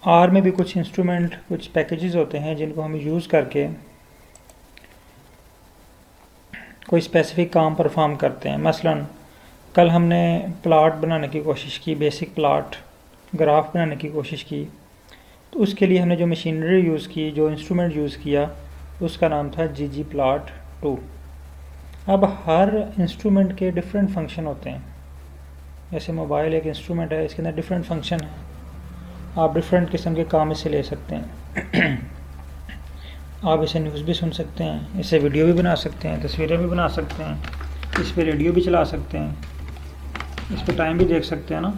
Are में भी कुछ इंस्ट्रूमेंट, कुछ पैकेजेस होते हैं जिनको हम यूज़ करके कोई स्पेसिफिक काम परफॉर्म करते हैं। मसलन कल हमने प्लॉट बनाने की कोशिश की, बेसिक प्लॉट ग्राफ बनाने की कोशिश की, तो उसके लिए हमने जो मशीनरी यूज़ की, जो इंस्ट्रूमेंट यूज़ किया, उसका नाम था ggplot2। अब हर इंस्ट्रूमेंट के डिफरेंट फंक्शन होते हैं। जैसे मोबाइल एक इंस्ट्रूमेंट है, इसके अंदर डिफरेंट फंक्शन है, आप डिफरेंट किस्म के काम इससे ले सकते हैं। आप इसे न्यूज़ भी सुन सकते हैं, इससे वीडियो भी बना सकते हैं, तस्वीरें भी बना सकते हैं, इस पर रेडियो भी चला सकते हैं, इस पर टाइम भी देख सकते हैं ना,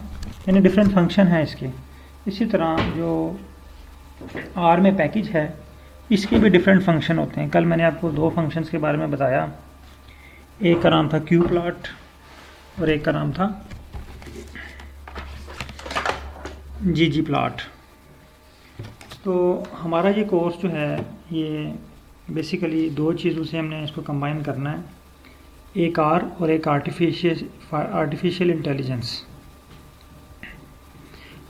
यानी डिफरेंट फंक्शन हैं इसके। इसी तरह जो आर में पैकेज है, इसके भी डिफरेंट फंक्शन होते हैं। कल मैंने आपको दो फंक्शंस के बारे में बताया, एक का नाम था qplot और एक का नाम था ggplot। तो हमारा ये कोर्स जो है ये बेसिकली दो चीज़ों से हमने इसको कंबाइन करना है, एक आर और एक आर्टिफिशियल इंटेलिजेंस।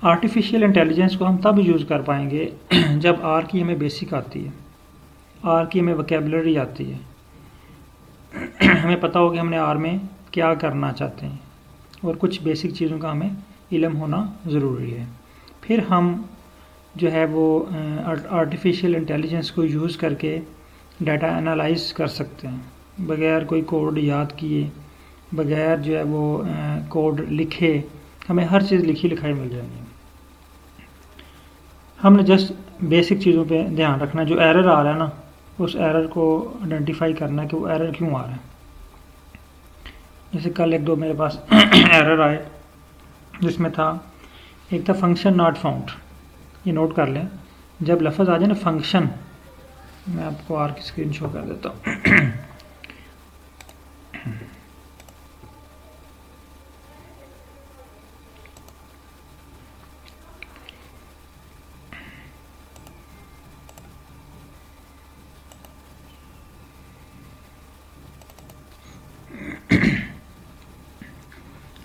आर्टिफिशियल इंटेलिजेंस को हम तब यूज़ कर पाएंगे जब आर की हमें बेसिक आती है, आर की हमें वोकेबलरी आती है, हमें पता हो कि हमने आर में क्या करना चाहते हैं और कुछ बेसिक चीज़ों का हमें इल्म होना ज़रूरी है। फिर हम जो है वो आर्टिफिशियल इंटेलिजेंस को यूज़ करके डाटा एनालाइज कर सकते हैं, बगैर कोई कोड याद किए, बगैर जो है वो कोड लिखे, हमें हर चीज़ लिखी लिखाई मिल जाएगी। हमने जस्ट बेसिक चीज़ों पे ध्यान रखना है। जो एरर आ रहा है ना, उस एरर को आइडेंटिफाई करना है कि वो एरर क्यों आ रहा है। जैसे कल एक दो मेरे पास एरर आए, जिसमें था, एक था फंक्शन नॉट फाउंड। ये नोट कर लें, जब लफ्ज़ आ जाए ना फंक्शन, मैं आपको आर की स्क्रीन शो कर देता हूँ।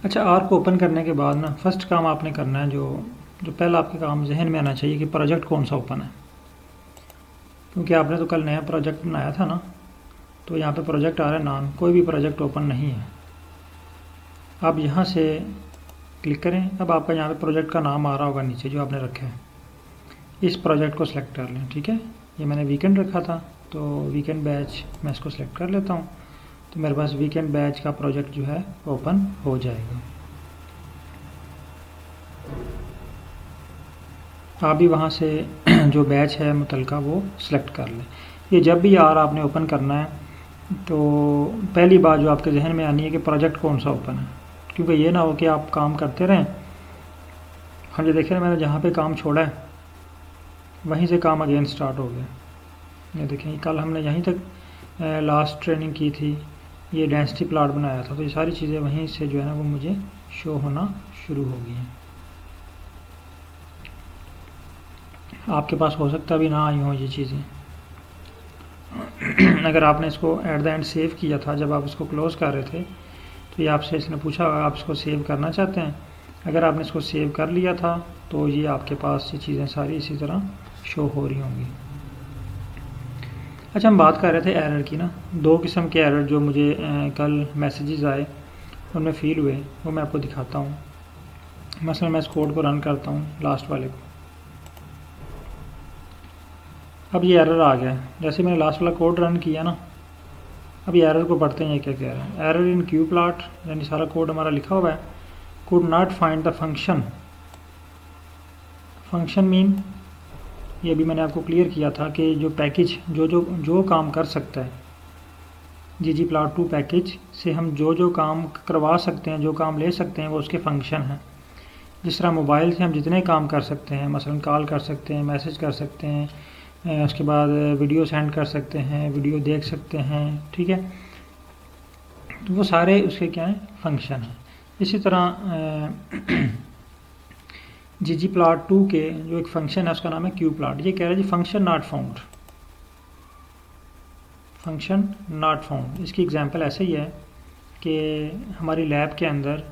अच्छा, आर को ओपन करने के बाद ना फर्स्ट काम आपने करना है, जो पहला आपके काम जहन में आना चाहिए कि प्रोजेक्ट कौन सा ओपन है। क्योंकि आपने तो कल नया प्रोजेक्ट बनाया था ना, तो यहाँ पे प्रोजेक्ट आ रहा है नाम, कोई भी प्रोजेक्ट ओपन नहीं है। आप यहाँ से क्लिक करें, अब आपका यहाँ पे प्रोजेक्ट का नाम आ रहा होगा नीचे जो आपने रखा है, इस प्रोजेक्ट को सिलेक्ट कर लें। ठीक है, ये मैंने वीकेंड रखा था, तो वीकेंड बैच मैं इसको सिलेक्ट कर लेता हूँ, तो मेरे पास वीकेंड बैच का प्रोजेक्ट जो है ओपन हो जाएगा। आप भी वहाँ से जो बैच है मुतलका वो सिलेक्ट कर लें। ये जब भी यार आपने ओपन करना है, तो पहली बात जो आपके जहन में आनी है कि प्रोजेक्ट कौन सा ओपन है, क्योंकि ये ना हो कि आप काम करते रहें। हाँ जी, देखिए मैंने जहाँ पे काम छोड़ा है वहीं से काम अगेन स्टार्ट हो गया। ये देखें, कल हमने यहीं तक लास्ट ट्रेनिंग की थी, ये डेंसिटी प्लॉट बनाया था, तो ये सारी चीज़ें वहीं से जो है ना वो मुझे शो होना शुरू हो गई हैं। आपके पास हो सकता भी ना आई हों ये चीज़ें। अगर आपने इसको एट द एंड सेव किया था, जब आप इसको क्लोज़ कर रहे थे, तो ये आपसे इसने पूछा आप इसको सेव करना चाहते हैं। अगर आपने इसको सेव कर लिया था तो ये आपके पास ये चीज़ें सारी इसी तरह शो हो रही होंगी। अच्छा, हम बात कर रहे थे एरर की ना, दो किस्म के एरर जो मुझे कल मैसेजेस आए उनमें फ़ील हुए, वो मैं आपको दिखाता हूँ। मसलन मैं इस कोड को रन करता हूँ, लास्ट वाले को। अब ये एरर आ गया, जैसे मैंने लास्ट वाला कोड रन किया ना, अब ये एरर को पढ़ते हैं। ये क्या कह रहा है, एरर इन qplot, यानी सारा कोड हमारा लिखा हुआ है, could not find the function. Function mean, ये भी मैंने आपको क्लियर किया था कि जो पैकेज जो काम कर सकता है, ggplot2 पैकेज से हम जो काम करवा सकते हैं, जो काम ले सकते हैं, वो उसके फंक्शन हैं। जिस तरह मोबाइल से हम जितने काम कर सकते हैं, मसलन कॉल कर सकते हैं, मैसेज कर सकते हैं, उसके बाद वीडियो सेंड कर सकते हैं, वीडियो देख सकते हैं, ठीक है, तो वो सारे उसके क्या हैं, फंक्शन हैं। इसी तरह ggplot2 के जो एक फंक्शन है उसका नाम है qplot। ये कह रहा है जी function not found, function not found. इसकी एग्जांपल ऐसे ही है कि हमारी लैब के अंदर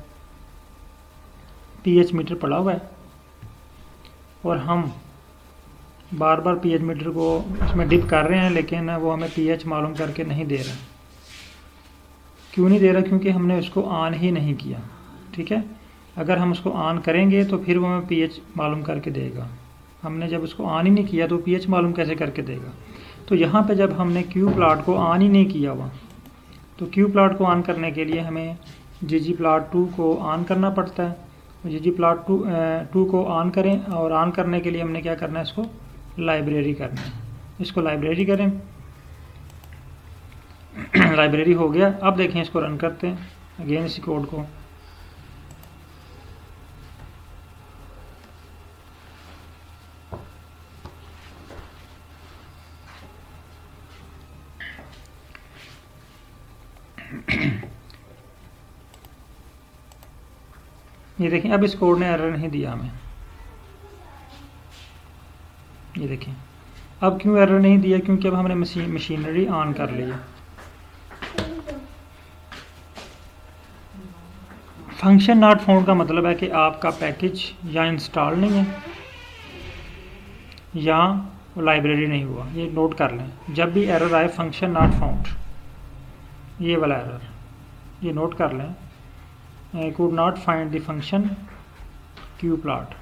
pH मीटर पड़ा हुआ है और हम बार बार pH मीटर को इसमें डिप कर रहे हैं, लेकिन वो हमें pH मालूम करके नहीं दे रहा। क्यों नहीं दे रहा? क्योंकि हमने उसको ऑन ही नहीं किया। ठीक है, अगर हम उसको ऑन करेंगे तो फिर वो हमें pH मालूम करके देगा। हमने जब उसको ऑन ही नहीं किया तो pH मालूम कैसे करके देगा? तो यहाँ पे जब हमने क्यू प्लॉट को ऑन ही नहीं किया हुआ, तो क्यू प्लॉट को ऑन करने के लिए हमें ggplot2 को ऑन करना पड़ता है। ggplot2 को ऑन करें, और ऑन करने के लिए हमने क्या करना है, इसको लाइब्रेरी करना है। इसको लाइब्रेरी करें। लाइब्रेरी हो गया। अब देखें, इसको रन करते हैं अगेन इसी कोड को। ये देखें, अब इस कोड ने एरर नहीं दिया हमें। ये देखें, अब क्यों एरर नहीं दिया? क्योंकि अब हमने मशीनरी ऑन कर ली है। फंक्शन नॉट फाउंड का मतलब है कि आपका पैकेज या इंस्टॉल नहीं है या लाइब्रेरी नहीं हुआ। ये नोट कर लें, जब भी एरर आए फंक्शन नॉट फाउंड, ये वाला एरर ये नोट कर लें, could not find the function qplot,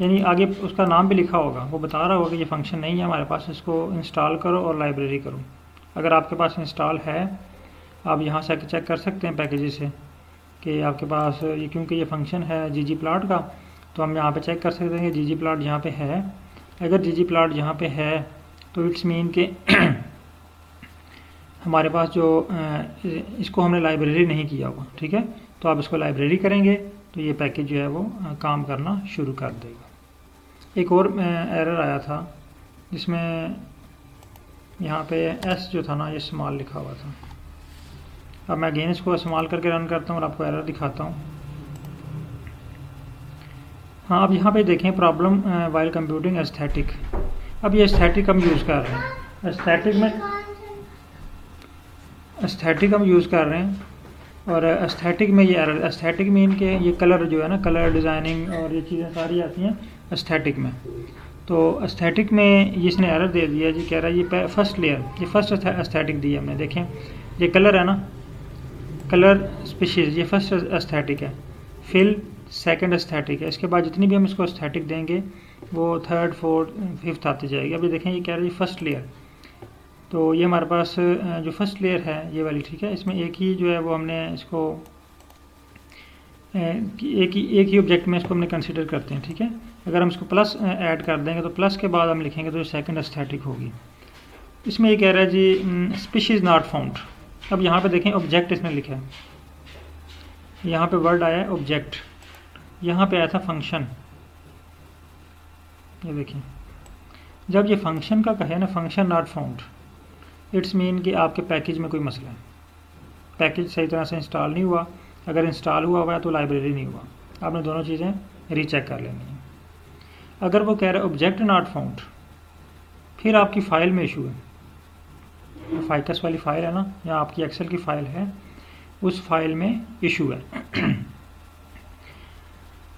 यानी आगे उसका नाम भी लिखा होगा, वो बता रहा होगा कि ये फंक्शन नहीं है हमारे पास, इसको इंस्टॉल करो और लाइब्रेरी करो। अगर आपके पास इंस्टॉल है, आप यहाँ से चेक कर सकते हैं पैकेजेस से कि आपके पास ये, क्योंकि ये फंक्शन है ggplot का, तो हम यहाँ पे चेक कर सकते हैं कि ggplot यहाँ पे है। अगर ggplot यहाँ पे है तो इट्स मीन के हमारे पास जो इसको हमने लाइब्रेरी नहीं किया हुआ। ठीक है, तो आप इसको लाइब्रेरी करेंगे तो ये पैकेज जो है वो काम करना शुरू कर देगा। एक और एरर आया था जिसमें यहाँ पे एस जो था ना, ये स्मॉल लिखा हुआ था। अब मैं अगेन इसको इस्तेमाल करके रन करता हूँ और आपको एरर दिखाता हूँ। हाँ, अब यहाँ पे देखें, प्रॉब्लम वाइल कंप्यूटिंग एस्थेटिक। अब ये एस्थेटिक हम यूज़ कर रहे हैं, एस्थेटिक हम यूज़ कर रहे हैं, और एस्थेटिक में ये एरर, एस्थेटिक मीन के ये कलर जो है ना, कलर डिज़ाइनिंग और ये चीज़ें सारी आती हैं एस्थेटिक में। तो एस्थेटिक में ये इसने एरर दे दिया जी, कह रहा है ये फर्स्ट लेयर, ये फर्स्ट एस्थेटिक दी है हमने। देखें, ये कलर है ना, कलर स्पीशीज़, ये फर्स्ट एस्थेटिक है, फिल सेकंड एस्थेटिक है। इसके बाद जितनी भी हम इसको एस्थेटिक देंगे वो थर्ड फोर्थ फिफ्थ आती जाएगी। अभी देखें, ये कह रहा है फर्स्ट लेयर, तो ये हमारे पास जो फर्स्ट लेयर है ये वाली, ठीक है, इसमें एक ही जो है वो हमने इसको एक ही ऑब्जेक्ट में इसको हमने कंसीडर करते हैं। ठीक है, अगर हम इसको प्लस ऐड कर देंगे तो प्लस के बाद हम लिखेंगे तो सेकंड एस्थेटिक होगी। इसमें ये कह रहा है जी स्पीशीज़ नॉट फाउंड। अब यहाँ पे देखें, ऑब्जेक्ट इसने लिखा है, यहाँ पे वर्ड आया है ऑब्जेक्ट, यहाँ पे आया था फंक्शन। ये देखिए, जब ये फंक्शन का कहे ना function not found, it's mean कि आपके पैकेज में कोई मसला है, पैकेज सही तरह से इंस्टॉल नहीं हुआ। अगर इंस्टॉल हुआ है तो लाइब्रेरी नहीं हुआ। आपने दोनों चीज़ें रीचेक कर लेनी है। अगर वो कह रहा है ऑब्जेक्ट नॉट फाउंड, फिर आपकी फ़ाइल में इशू है। फाइकस वाली फ़ाइल है ना, या आपकी एक्सेल की फ़ाइल है, उस फाइल में इशू है।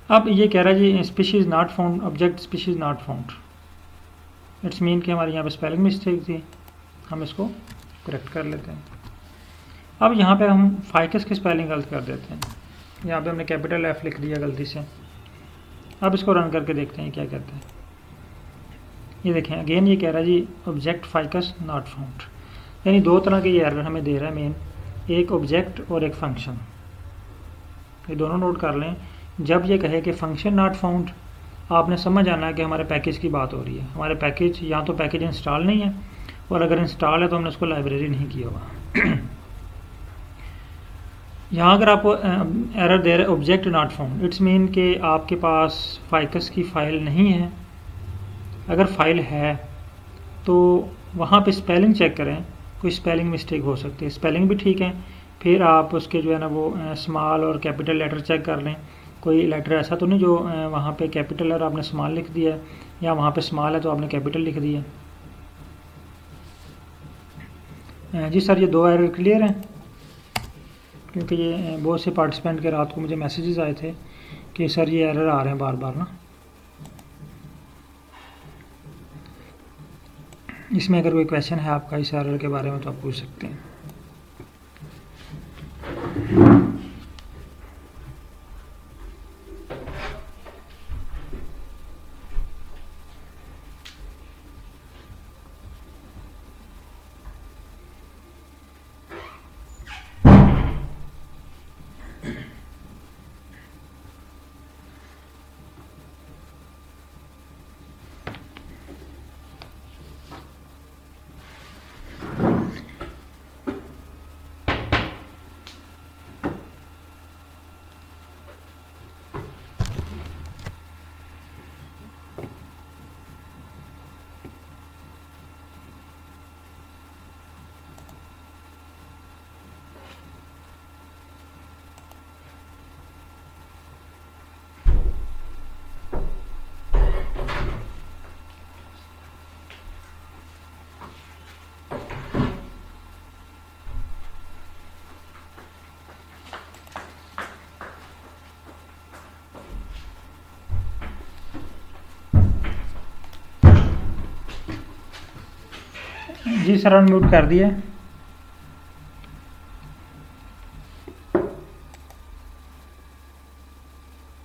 अब ये कह रहा है जी species not found, object species not found, it's mean कि हमारे यहाँ पे स्पेलिंग मिस्टेक थी, हम इसको करेक्ट कर लेते हैं। अब यहाँ पे हम फाइकस की स्पेलिंग गलत कर देते हैं, यहाँ पे हमने कैपिटल एफ लिख दिया गलती से। अब इसको रन करके देखते हैं क्या कहते हैं। ये देखें, अगेन ये कह रहा है G object ficus not found, यानी दो तरह के ये एरर हमें दे रहा है मेन, एक ऑब्जेक्ट और एक फंक्शन। ये दोनों नोट कर लें। जब ये कहे कि फंक्शन नॉट फाउंड, आपने समझ आना है कि हमारे पैकेज की बात हो रही है। हमारे पैकेज या तो पैकेज इंस्टॉल नहीं है, और अगर इंस्टॉल है तो हमने उसको लाइब्रेरी नहीं किया हुआ। यहाँ अगर आप एरर दे रहे object not found, it's mean कि आपके पास फाइकस की फ़ाइल नहीं है। अगर फाइल है तो वहाँ पे स्पेलिंग चेक करें, कोई स्पेलिंग मिस्टेक हो सकती है, स्पेलिंग भी ठीक है, फिर आप उसके जो है ना वो स्मॉल और कैपिटल लेटर चेक कर लें। कोई लेटर ऐसा तो नहीं जो वहाँ पे कैपिटल है और आपने स्मॉल लिख दिया है, या वहाँ पे स्मॉल है तो आपने कैपिटल लिख दिया। जी सर, ये दो एरर क्लियर हैं? क्योंकि ये बहुत से पार्टिसिपेंट के रात को मुझे मैसेजेस आए थे कि सर ये एरर आ रहे हैं बार बार ना। इसमें अगर कोई क्वेश्चन है आपका इस एरर के बारे में तो आप पूछ सकते हैं। जी सर, अनम्यूट कर दिए।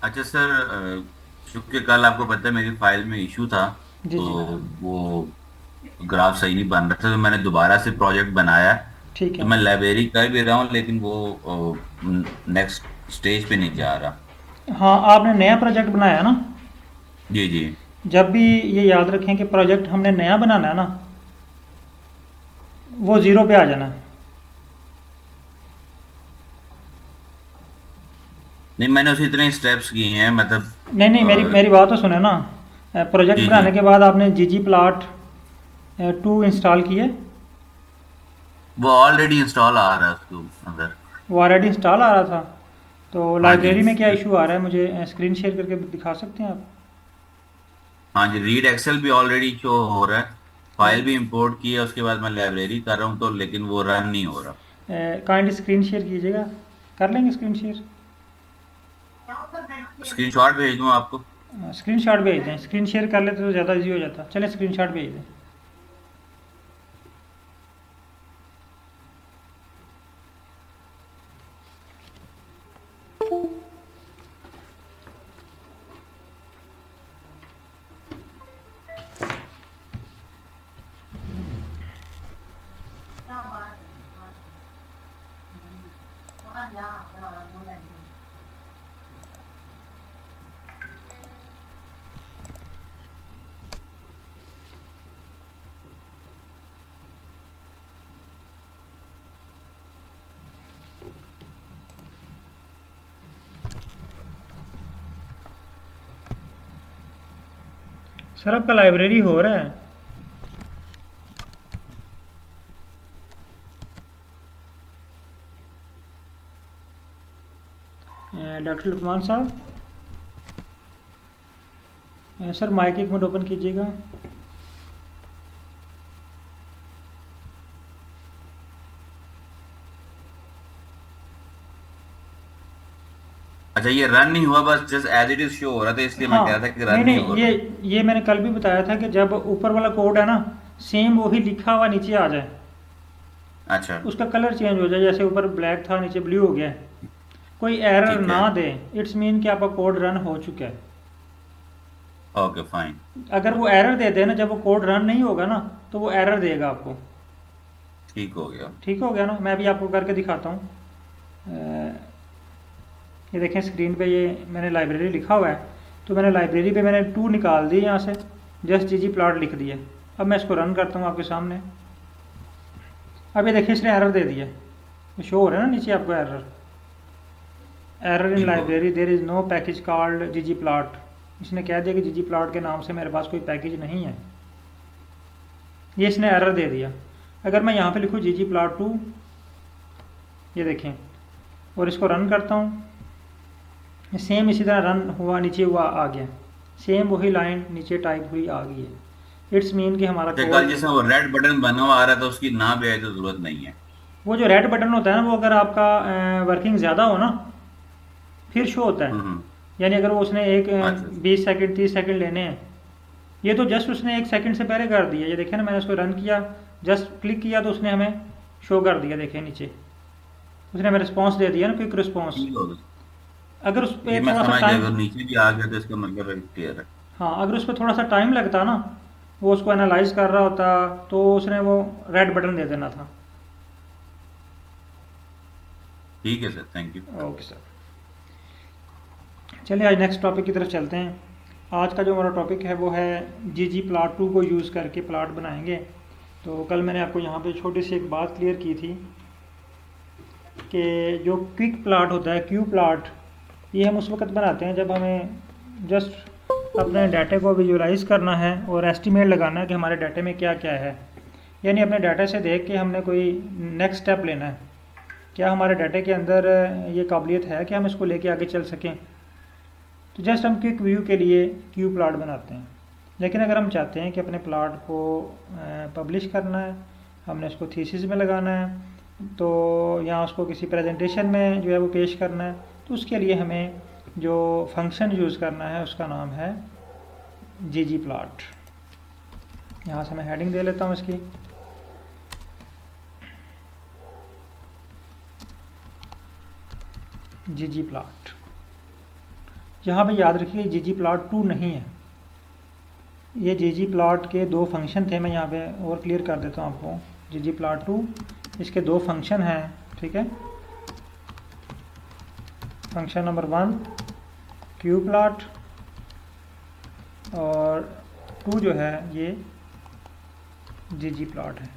अच्छा सर, चूंकि कल आपको पता है मेरी फाइल में इशू था, जी तो जी, वो ग्राफ सही नहीं बन रहा था, तो मैंने दोबारा से प्रोजेक्ट बनाया। ठीक तो है। मैं लाइब्रेरी कर भी रहा हूँ, लेकिन वो नेक्स्ट स्टेज पे नहीं जा रहा। हाँ, आपने नया प्रोजेक्ट बनाया ना? जी जी। जब भी ये याद रखें कि प्रोजेक्ट हमने नया बनाना है ना, वो ज़ीरो पे आ जाना है। नहीं, मैंने उसे इतने स्टेप्स किए हैं, मतलब नहीं नहीं, मेरी अ, मेरी बात तो सुने ना। प्रोजेक्ट जी जी। बनाने के बाद आपने जी प्लाट 2 इंस्टॉल किए? वो ऑलरेडी इंस्टॉल आ रहा है उसके अंदर। वो ऑलरेडी इंस्टॉल आ रहा था। तो हाँ जी। लाइब्रेरी में क्या इशू आ रहा है, मुझे स्क्रीन शेयर करके दिखा सकते हैं आप? हाँ जी, रीड एक्सेल भी ऑलरेडी शो हो रहा है, फाइल भी इंपोर्ट की है, उसके बाद मैं लाइब्रेरी कर रहा हूँ, तो लेकिन वो रन नहीं हो रहा। काइंड स्क्रीन शेयर कीजिएगा। कर लेंगे स्क्रीन शेयर? स्क्रीनशॉट भेज दूँ आपको? स्क्रीन शॉट भेज दें, स्क्रीन शेयर कर लेते तो ज़्यादा ईजी हो जाता। चलें स्क्रीन शॉट भेज दें। सर आपका लाइब्रेरी हो रहा है? Doctor Luqman sahab, sir mike एक मिनट ओपन कीजिएगा। अच्छा, ये रन नहीं हुआ, बस just as it is show हो रहा था, इसलिए मैं कह रहा था हाँ, कि नहीं रन नहीं नहीं, हो रहा। ये मैंने कल भी बताया था कि जब ऊपर वाला कोड है ना, सेम वही लिखा हुआ नीचे आ जाए, अच्छा। उसका कलर चेंज हो जाए, जैसे ऊपर ब्लैक था नीचे ब्लू हो गया है, कोई एरर ठीक है। ना दे, इट्स मीन कि आपका कोड रन हो चुका है। Okay fine. अगर वो एरर दे दे ना जब वो कोड रन नहीं होगा ना, तो वो एरर देगा आपको। ठीक हो गया। ठीक हो गया ना? मैं भी आपको करके दिखाता हूँ। ये देखें स्क्रीन पे, ये मैंने लाइब्रेरी लिखा हुआ है, तो मैंने लाइब्रेरी पे मैंने 2 निकाल दी यहाँ से, जस्ट जी प्लॉट लिख दिया। अब मैं इसको रन करता हूँ आपके सामने। अब ये देखिए इसने एरर दे दिया, शो हो रहा है ना नीचे आपको एरर। एरर इन ठीक हो गया। Library there is no package called G plot. इसने कह दिया कि जी प्लॉट के नाम से मेरे पास कोई पैकेज नहीं है, ये इसने एरर दे दिया। अगर मैं यहाँ पे लिखूँ जी प्लॉट 2, ये देखें, और इसको रन करता हूँ, सेम इसी तरह रन हुआ, नीचे हुआ आ गया, सेम वही लाइन नीचे टाइप हुई आ गई है। इट्स मीन कि हमारा अच्छा, कल कोड, जिसमें वो रेड बटन बना हुआ आ रहा था, उसकी ना भी आई तो जरूरत नहीं है। वो जो रेड बटन होता है ना, वो अगर आपका वर्किंग ज़्यादा हो ना, फिर शो होता है। हम्म। यानी अगर वो उसने एक अच्छा। 20 सेकंड 30 सेकंड लेने हैं, ये तो जस्ट उसने 1 सेकंड से पहले कर दिया, ये देखिए ना, मैंने उसको रन किया, जस्ट क्लिक किया तो उसने हमें शो कर दिया, देखिए नीचे उसने हमें रिस्पॉन्स दे दिया ना, क्विक रिस्पॉन्स। ठीक हो गया, अगर उस ये पर मैं थोड़ा सा समझ गया, टाइम, अगर नीचे भी आ गया तो इसका मतलब है क्लियर है। हाँ अगर उस पर थोड़ा सा टाइम लगता ना, वो उसको एनालाइज कर रहा होता, तो उसने वो रेड बटन दे देना था। ठीक है sir, thank you. Okay sir, चलिए आज नेक्स्ट टॉपिक की तरफ चलते हैं। आज का जो हमारा टॉपिक है वो है ggplot2 को यूज़ करके प्लाट बनाएंगे। तो कल मैंने आपको यहाँ पे छोटी सी एक बात क्लियर की थी कि जो क्विक प्लाट होता है, क्यू प्लाट, ये हम उस वक्त बनाते हैं जब हमें जस्ट अपने डाटे को विजुलाइज करना है और एस्टिमेट लगाना है कि हमारे डाटे में क्या क्या है। यानी अपने डाटा से देख के हमने कोई नेक्स्ट स्टेप लेना है, क्या हमारे डाटे के अंदर ये काबिलियत है कि हम इसको लेके आगे चल सकें। तो जस्ट हम क्विक व्यू के लिए क्यू प्लाट बनाते हैं। लेकिन अगर हम चाहते हैं कि अपने प्लाट को पब्लिश करना है, हमने उसको थीसिस में लगाना है, तो या उसको किसी प्रेजेंटेशन में जो है वो पेश करना है, तो उसके लिए हमें जो फंक्शन यूज़ करना है उसका नाम है ggplot। यहाँ से मैं हेडिंग दे लेता हूँ इसकी, ggplot। यहाँ पे याद रखिए ggplot2 नहीं है, ये ggplot के 2 फंक्शन थे। मैं यहाँ पे और क्लियर कर देता हूँ आपको। ggplot2 इसके 2 फंक्शन हैं, ठीक है। फंक्शन नंबर 1 qplot और 2 जो है ये ggplot है।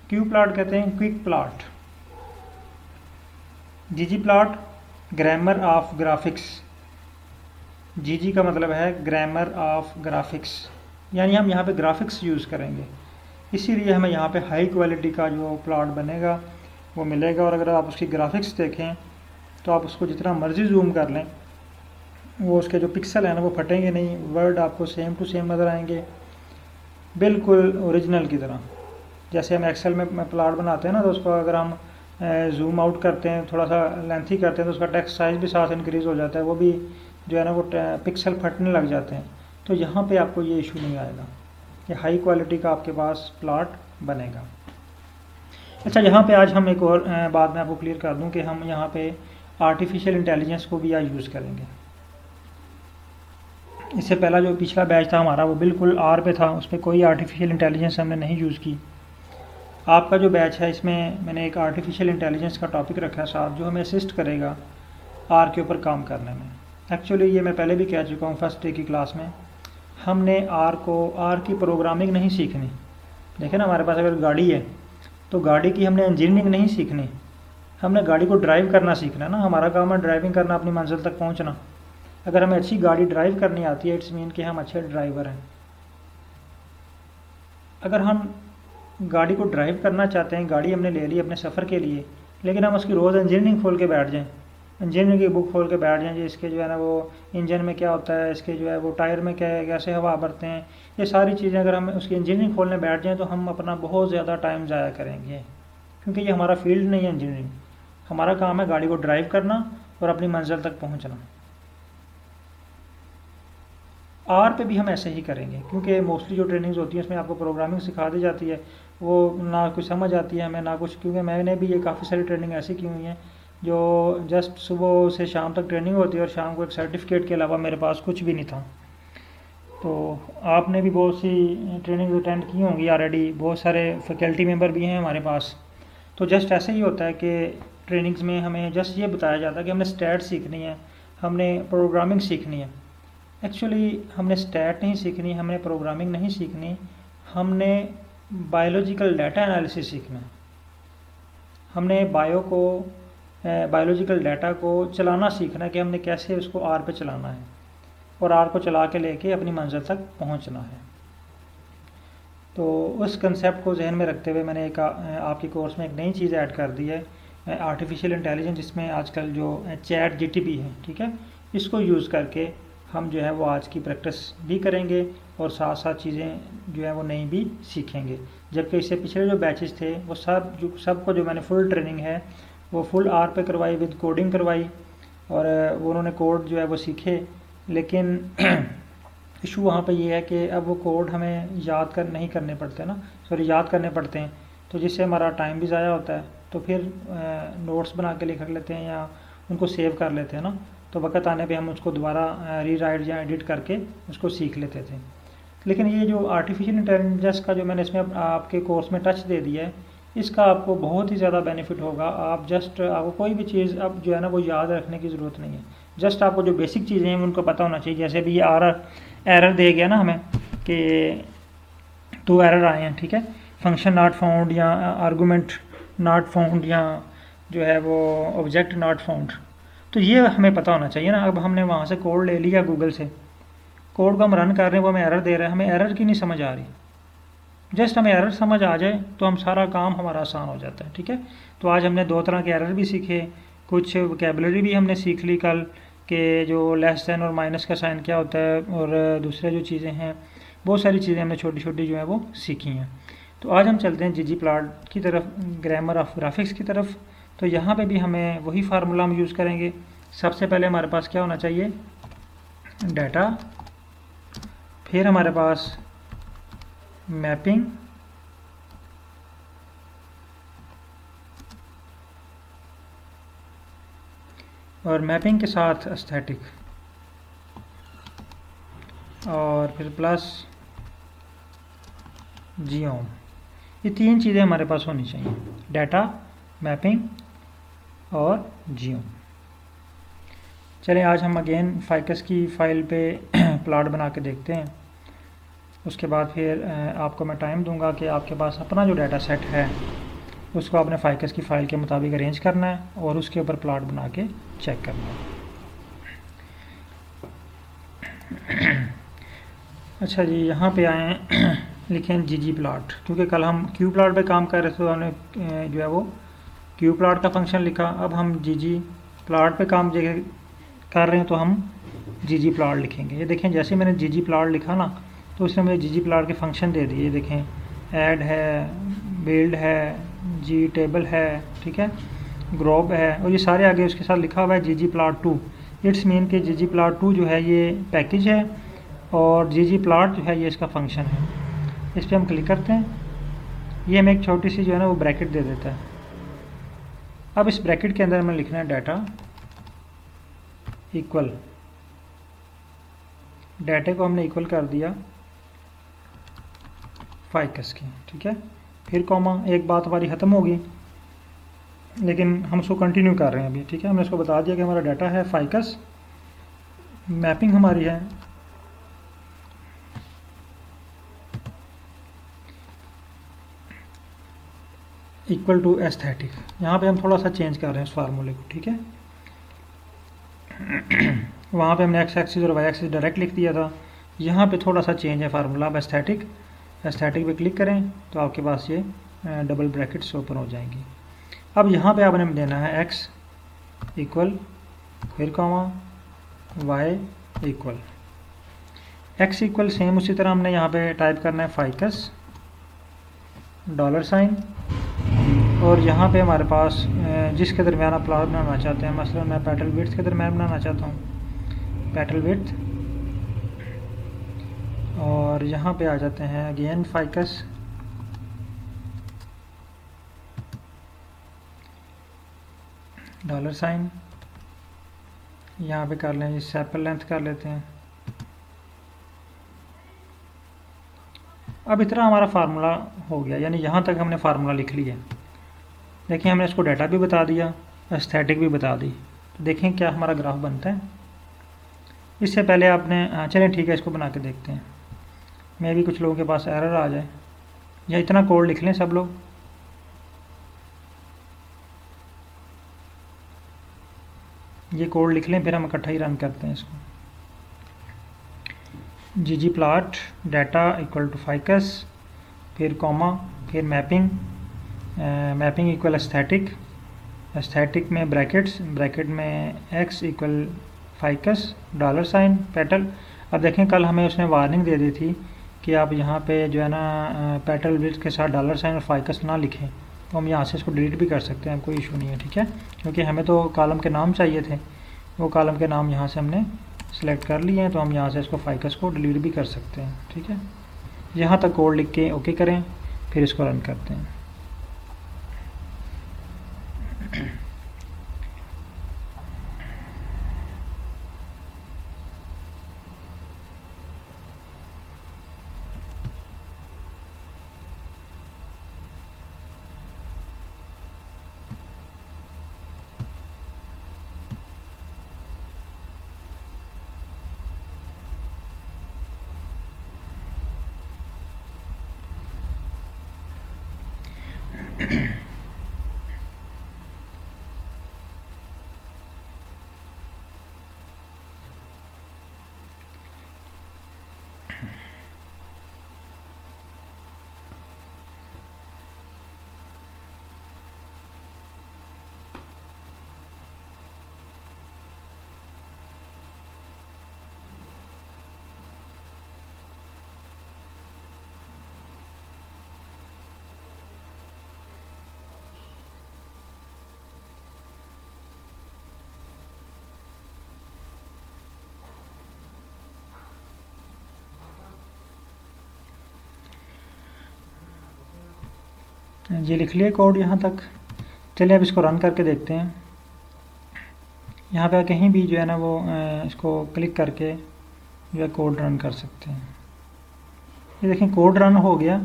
qplot कहते हैं quick plot, ggplot grammar of graphics. gg का मतलब है ग्रामर ऑफ ग्राफिक्स, यानी हम यहाँ पे ग्राफिक्स यूज़ करेंगे, इसीलिए हमें यहाँ पे हाई क्वालिटी का जो प्लॉट बनेगा वो मिलेगा। और अगर आप उसकी ग्राफिक्स देखें तो आप उसको जितना मर्ज़ी जूम कर लें, वो उसके जो पिक्सल हैं ना वो फटेंगे नहीं, वर्ड आपको सेम टू सेम नज़र आएंगे, बिल्कुल ओरिजिनल की तरह। जैसे हम एक्सेल में प्लॉट बनाते हैं ना, तो उसको अगर हम जूम आउट करते हैं, थोड़ा सा लेंथी करते हैं, तो उसका टेक्स्ट साइज़ भी साथ इंक्रीज़ हो जाता है, वो भी जो है ना वो पिक्सल फटने लग जाते हैं। तो यहाँ पे आपको ये इशू नहीं आएगा, ये हाई क्वालिटी का आपके पास प्लॉट बनेगा। अच्छा, यहाँ पे आज हम एक और बात मैं आपको क्लियर कर दूँ कि हम यहाँ पे आर्टिफिशियल इंटेलिजेंस को भी आज यूज़ करेंगे। इससे पहला जो पिछला बैच था हमारा वो बिल्कुल आर पे था, उस पर कोई आर्टिफिशियल इंटेलिजेंस हमने नहीं यूज़ की। आपका जो बैच है इसमें मैंने एक आर्टिफिशियल इंटेलिजेंस का टॉपिक रखा है साथ, जो हमें असिस्ट करेगा आर के ऊपर काम करने में। एक्चुअली ये मैं पहले भी कह चुका हूँ फर्स्ट डे की क्लास में, हमने आर की प्रोग्रामिंग नहीं सीखनी। देखें ना, हमारे पास अगर गाड़ी है तो गाड़ी की हमने इंजीनियरिंग नहीं सीखनी, हमने गाड़ी को ड्राइव करना सीखना ना। हमारा काम है ड्राइविंग करना, अपनी मंजिल तक पहुँचना। अगर हमें अच्छी गाड़ी ड्राइव करनी आती है, इट्स मीन कि हम अच्छे ड्राइवर हैं। अगर हम गाड़ी को ड्राइव करना चाहते हैं, गाड़ी हमने ले ली अपने सफ़र के लिए, लेकिन हम उसकी रोज़ इंजीनियरिंग खोल के बैठ जाएं, इंजीनियरिंग की बुक खोल के बैठ जाएं, जी इसके जो है ना वो इंजन में क्या होता है, इसके जो है वो टायर में क्या है, कैसे हवा भरते हैं, ये सारी चीज़ें अगर हम उसकी इंजीनियरिंग खोलने बैठ जाएँ तो हम अपना बहुत ज़्यादा टाइम ज़ाया करेंगे, क्योंकि ये हमारा फील्ड नहीं है इंजीनियरिंग। हमारा काम है गाड़ी को ड्राइव करना और अपनी मंजिल तक पहुँचना। आर पे भी हम ऐसे ही करेंगे, क्योंकि मोस्टली जो ट्रेनिंग्स होती हैं उसमें आपको प्रोग्रामिंग सिखा दी जाती है, वो ना कुछ समझ आती है हमें ना कुछ, क्योंकि मैंने भी ये काफ़ी सारी ट्रेनिंग ऐसी की हुई हैं जो जस्ट सुबह से शाम तक ट्रेनिंग होती है और शाम को एक सर्टिफिकेट के अलावा मेरे पास कुछ भी नहीं था। तो आपने भी बहुत सी ट्रेनिंग अटेंड की होंगी ऑलरेडी, बहुत सारे फैकल्टी मेंबर भी हैं हमारे पास। तो जस्ट ऐसे ही होता है कि ट्रेनिंग्स में हमें जस्ट ये बताया जाता है कि हमने स्टैट सीखनी है, हमने प्रोग्रामिंग सीखनी है। एक्चुअली हमने स्टैट नहीं सीखनी, हमने प्रोग्रामिंग नहीं सीखनी, हमने बायोलॉजिकल डाटा एनालिसिस सीखना है। हमने बायोलॉजिकल डाटा को चलाना सीखना है कि हमने कैसे उसको आर पे चलाना है और आर को चला के लेके अपनी मंजिल तक पहुंचना है। तो उस कंसेप्ट को जहन में रखते हुए मैंने एक आपकी कोर्स में एक नई चीज़ ऐड कर दी है, आर्टिफिशियल इंटेलिजेंस, जिसमें आजकल जो चैट जीटीपी है, ठीक है, इसको यूज़ करके हम जो है वो आज की प्रैक्टिस भी करेंगे और साथ साथ चीज़ें जो है वो नई भी सीखेंगे। जबकि इससे पिछले जो बैचेस थे वो सबको जो मैंने फुल ट्रेनिंग है वो फुल आर पे करवाई, विद कोडिंग करवाई, और वो उन्होंने कोड जो है वो सीखे। लेकिन इशू वहाँ पे ये है कि अब वो कोड हमें नहीं करने पड़ते ना, सॉरी याद करने पड़ते हैं, तो जिससे हमारा टाइम भी ज़ाया होता है। तो फिर नोट्स बना के लिख लेते हैं या उनको सेव कर लेते हैं ना, तो वक्त आने पे हम उसको दोबारा रीराइट या एडिट करके उसको सीख लेते थे। लेकिन ये जो आर्टिफिशियल इंटेलिजेंस का जो मैंने इसमें आपके कोर्स में टच दे दिया है, इसका आपको बहुत ही ज़्यादा बेनिफिट होगा। आप जस्ट आपको कोई भी चीज़ अब जो है ना वो याद रखने की ज़रूरत नहीं है, जस्ट आपको जो बेसिक चीज़ें हैं उनको पता होना चाहिए। जैसे भी ये एरर दे गया ना हमें कि 2 एरर आए हैं, ठीक है, फंक्शन नॉट फाउंड या आर्गूमेंट नॉट फाउंड या जो है वो ऑब्जेक्ट नॉट फाउंड, तो ये हमें पता होना चाहिए ना। अब हमने वहाँ से कोड ले लिया गूगल से, कोड को हम रन कर रहे हैं, वो हमें एरर दे रहा है, हमें एरर की नहीं समझ आ रही, जस्ट हमें एरर समझ आ जाए तो हम सारा काम हमारा आसान हो जाता है, ठीक है। तो आज हमने 2 तरह के एरर भी सीखे, कुछ वोकेबलरी भी हमने सीख ली कल के जो लेस दैन और माइनस का साइन क्या होता है, और दूसरे जो चीज़ें हैं बहुत सारी चीज़ें हमने छोटी छोटी जो है वो सीखी हैं। तो आज हम चलते हैं ggplot की तरफ, ग्रामर ऑफ ग्राफिक्स की तरफ। तो यहाँ पे भी हमें वही फार्मूला हम यूज़ करेंगे। सबसे पहले हमारे पास क्या होना चाहिए, डाटा, फिर हमारे पास मैपिंग, और मैपिंग के साथ एस्थेटिक, और फिर प्लस जियोम। ये 3 चीज़ें हमारे पास होनी चाहिए, डाटा, मैपिंग और जियोम। चलें आज हम अगेन फाइकस की फ़ाइल पे प्लॉट बना के देखते हैं। उसके बाद फिर आपको मैं टाइम दूंगा कि आपके पास अपना जो डाटा सेट है उसको आपने फाइकस की फ़ाइल के मुताबिक अरेंज करना है और उसके ऊपर प्लॉट बना के चेक करना है। अच्छा जी, यहाँ पे आए लिखें ggplot, क्योंकि कल हम qplot पे काम कर रहे थे तो हमने जो है वो qplot का फंक्शन लिखा। अब हम ggplot पे काम कर रहे हैं तो हम ggplot लिखेंगे। ये देखें, जैसे मैंने ggplot लिखा ना तो उसने मुझे ggplot के फंक्शन दे दिए। देखें, ऐड है, बिल्ड है, जी टेबल है, ठीक है, ग्रुप है, और ये सारे आगे उसके साथ लिखा हुआ है ggplot2। इट्स मीन कि ggplot2 जो है ये पैकेज है और ggplot जो है ये इसका फंक्शन है। इस पर हम क्लिक करते हैं, ये हमें एक छोटी सी जो है ना वो ब्रैकेट दे देता है। अब इस ब्रैकेट के अंदर हमें लिखना है डाटा इक्वल, डाटे को हमने इक्वल कर दिया फाइकस की, ठीक है, फिर कॉमा। एक बात हमारी ख़त्म होगी लेकिन हम उसको कंटिन्यू कर रहे हैं अभी, ठीक है। हमने इसको बता दिया कि हमारा डाटा है फाइकस, मैपिंग हमारी है इक्वल टू एस्थेटिक। यहाँ पे हम थोड़ा सा चेंज कर रहे हैं इस फार्मूले को, ठीक है। वहाँ पे हमने एक्स एक्सिस और वाई एक्सिस डायरेक्ट लिख दिया था, यहाँ पे थोड़ा सा चेंज है फार्मूला। अब एस्थेटिक पे क्लिक करें तो आपके पास ये डबल ब्रैकेट्स ओपन हो जाएंगी। अब यहाँ पे आपने देना है एक्स इक्वल, फिर comma, Y equal, X equal same उसी तरह हमने यहाँ पे टाइप करना है फाइकस $, और यहाँ पे हमारे पास जिसके दरमियान आप प्लॉट बनाना चाहते हैं, मसलन मैं पेटल विड्थ के दरमियान बनाना चाहता हूँ, पेटल विड्थ, और यहाँ पे आ जाते हैं अगेन फाइकस $, यहाँ पे कर लें सेपल लेंथ कर लेते हैं। अब इतना हमारा फार्मूला हो गया, यानी यहाँ तक हमने फार्मूला लिख लिया। देखिए, हमने इसको डाटा भी बता दिया, एस्थेटिक भी बता दी। तो देखें क्या हमारा ग्राफ बनता है। इससे पहले आपने चलें ठीक है, इसको बना के देखते हैं। मे भी कुछ लोगों के पास एरर आ जाए, या इतना कोड लिख लें सब लोग। ये कोड लिख लें, फिर हम इकट्ठा ही रन करते हैं इसको। ggplot data equal to ficus, फिर कॉमा, फिर mapping, mapping equal aesthetic, aesthetic में ब्रैकेट्स, ब्रैकेट में x इक्वल फाइकस $, पेटल। अब देखें, कल हमें उसने वार्निंग दे दी थी कि आप यहाँ पे जो है ना पेटल विड्थ के साथ $, और फाइकस ना लिखें। तो हम यहाँ से इसको डिलीट भी कर सकते हैं, कोई इशू नहीं है, ठीक है, क्योंकि हमें तो कॉलम के नाम चाहिए थे। वो कॉलम के नाम यहाँ से हमने सेलेक्ट कर लिए हैं तो हम यहाँ से इसको फाइकस को डिलीट भी कर सकते हैं। ठीक है, यहाँ तक कोड लिख के ओके करें, फिर इसको रन करते हैं। ये लिख लिया कोड यहाँ तक। चलिए अब इसको रन करके देखते हैं। यहाँ पे कहीं भी जो है ना वो इसको क्लिक करके जो है कोड रन कर सकते हैं। ये देखें कोड रन हो गया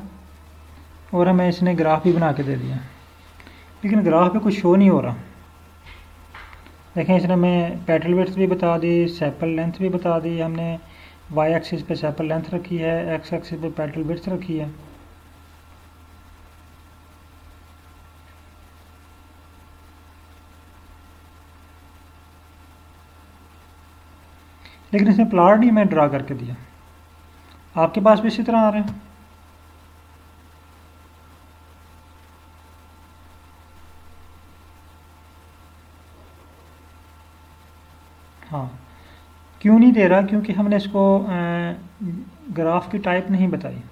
और हमें इसने ग्राफ भी बना के दे दिया, लेकिन ग्राफ पे कुछ शो नहीं हो रहा। देखें इसने हमें पेटल विड्थ भी बता दी, सैपल लेंथ भी बता दी। हमने वाई एक्सिस पे सैपल लेंथ रखी है, एक्स एक्सिस पे पेटल विड्थ रखी है। लेकिन इसने प्लॉट नहीं हमें ड्रा करके दिया। आपके पास भी इसी तरह आ रहे हैं? हाँ, क्यों नहीं दे रहा? क्योंकि हमने इसको ग्राफ की टाइप नहीं बताई।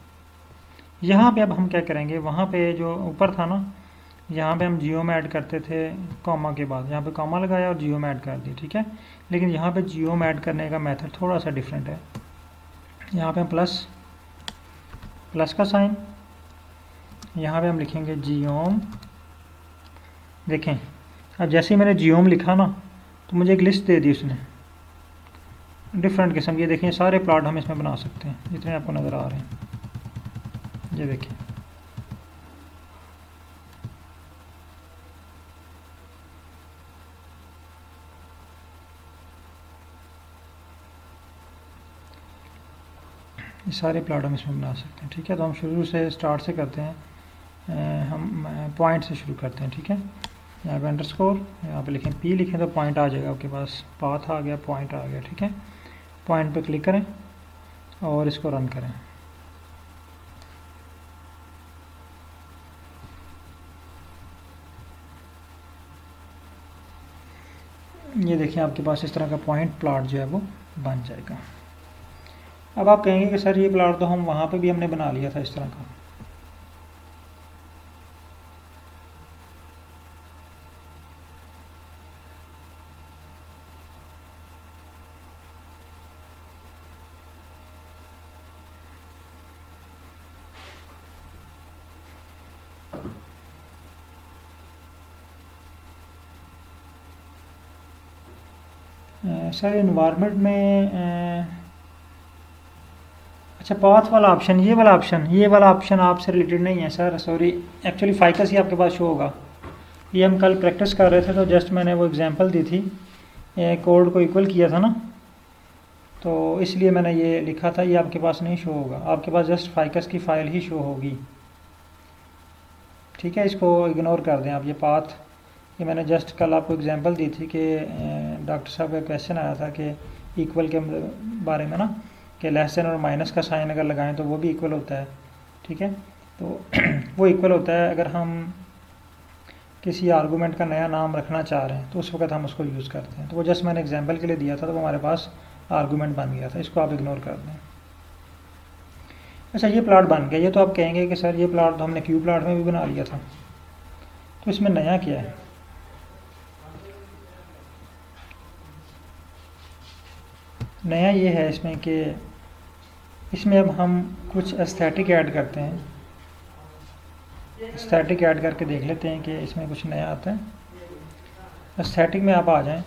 यहाँ पे अब हम क्या करेंगे, वहाँ पे जो ऊपर था ना, यहाँ पे हम जियो में ऐड करते थे कॉमा के बाद, यहाँ पे कॉमा लगाया और जियो में ऐड कर दी। ठीक है, लेकिन यहाँ पे जियो में ऐड करने का मेथड थोड़ा सा डिफरेंट है। यहाँ पे हम प्लस का साइन, यहाँ पे हम लिखेंगे जियोम। देखें अब जैसे ही मैंने जियोम लिखा ना तो मुझे एक लिस्ट दे दी उसने डिफरेंट किस्म की। देखें सारे प्लॉट हम इसमें बना सकते हैं जितने आपको नज़र आ रहे हैं। ये देखिए ये सारे प्लॉट हम इसमें बना सकते हैं। ठीक है, तो हम शुरू से स्टार्ट से करते हैं। हम पॉइंट से शुरू करते हैं। ठीक है, यहाँ पे अंडरस्कोर, यहाँ पे लिखें पी, लिखें तो पॉइंट आ जाएगा आपके पास। पाथ आ गया, पॉइंट आ गया। ठीक है, पॉइंट पे क्लिक करें और इसको रन करें। ये देखिए आपके पास इस तरह का पॉइंट प्लॉट जो है वो बन जाएगा। अब आप कहेंगे कि सर ये प्लॉट तो हम वहाँ पे भी हमने बना लिया था इस तरह का। सर इन्वायरमेंट में अच्छा पाथ वाला ऑप्शन, ये वाला ऑप्शन आपसे रिलेटेड नहीं है सर, सॉरी। एक्चुअली फाइकस ही आपके पास शो होगा। ये हम कल प्रैक्टिस कर रहे थे तो जस्ट मैंने वो एग्जांपल दी थी, कोड को इक्वल किया था ना, तो इसलिए मैंने ये लिखा था। ये आपके पास नहीं शो होगा, आपके पास जस्ट फाइकस की फ़ाइल ही शो होगी। ठीक है, इसको इग्नोर कर दें आप। ये पाथ ये मैंने जस्ट कल आपको एग्जांपल दी थी कि डॉक्टर साहब का क्वेश्चन आया था कि इक्वल के बारे में ना, कि लेस देन और माइनस का साइन अगर लगाएं तो वो भी इक्वल होता है। ठीक है, तो वो इक्वल होता है अगर हम किसी आर्गूमेंट का नया नाम रखना चाह रहे हैं तो उस वक्त हम उसको यूज़ करते हैं। तो वो जस्ट मैंने एग्जांपल के लिए दिया था, तो वो हमारे पास आर्गूमेंट बन गया था। इसको आप इग्नोर कर दें। अच्छा ये प्लॉट बन गया। ये तो आप कहेंगे कि सर ये प्लॉट तो हमने क्यू प्लॉट में भी बना लिया था, तो इसमें नया क्या है? नया ये है इसमें कि इसमें अब हम कुछ एस्थेटिक ऐड करते हैं। एस्थेटिक ऐड करके देख लेते हैं कि इसमें कुछ नया आता है। एस्थेटिक में आप आ जाएं,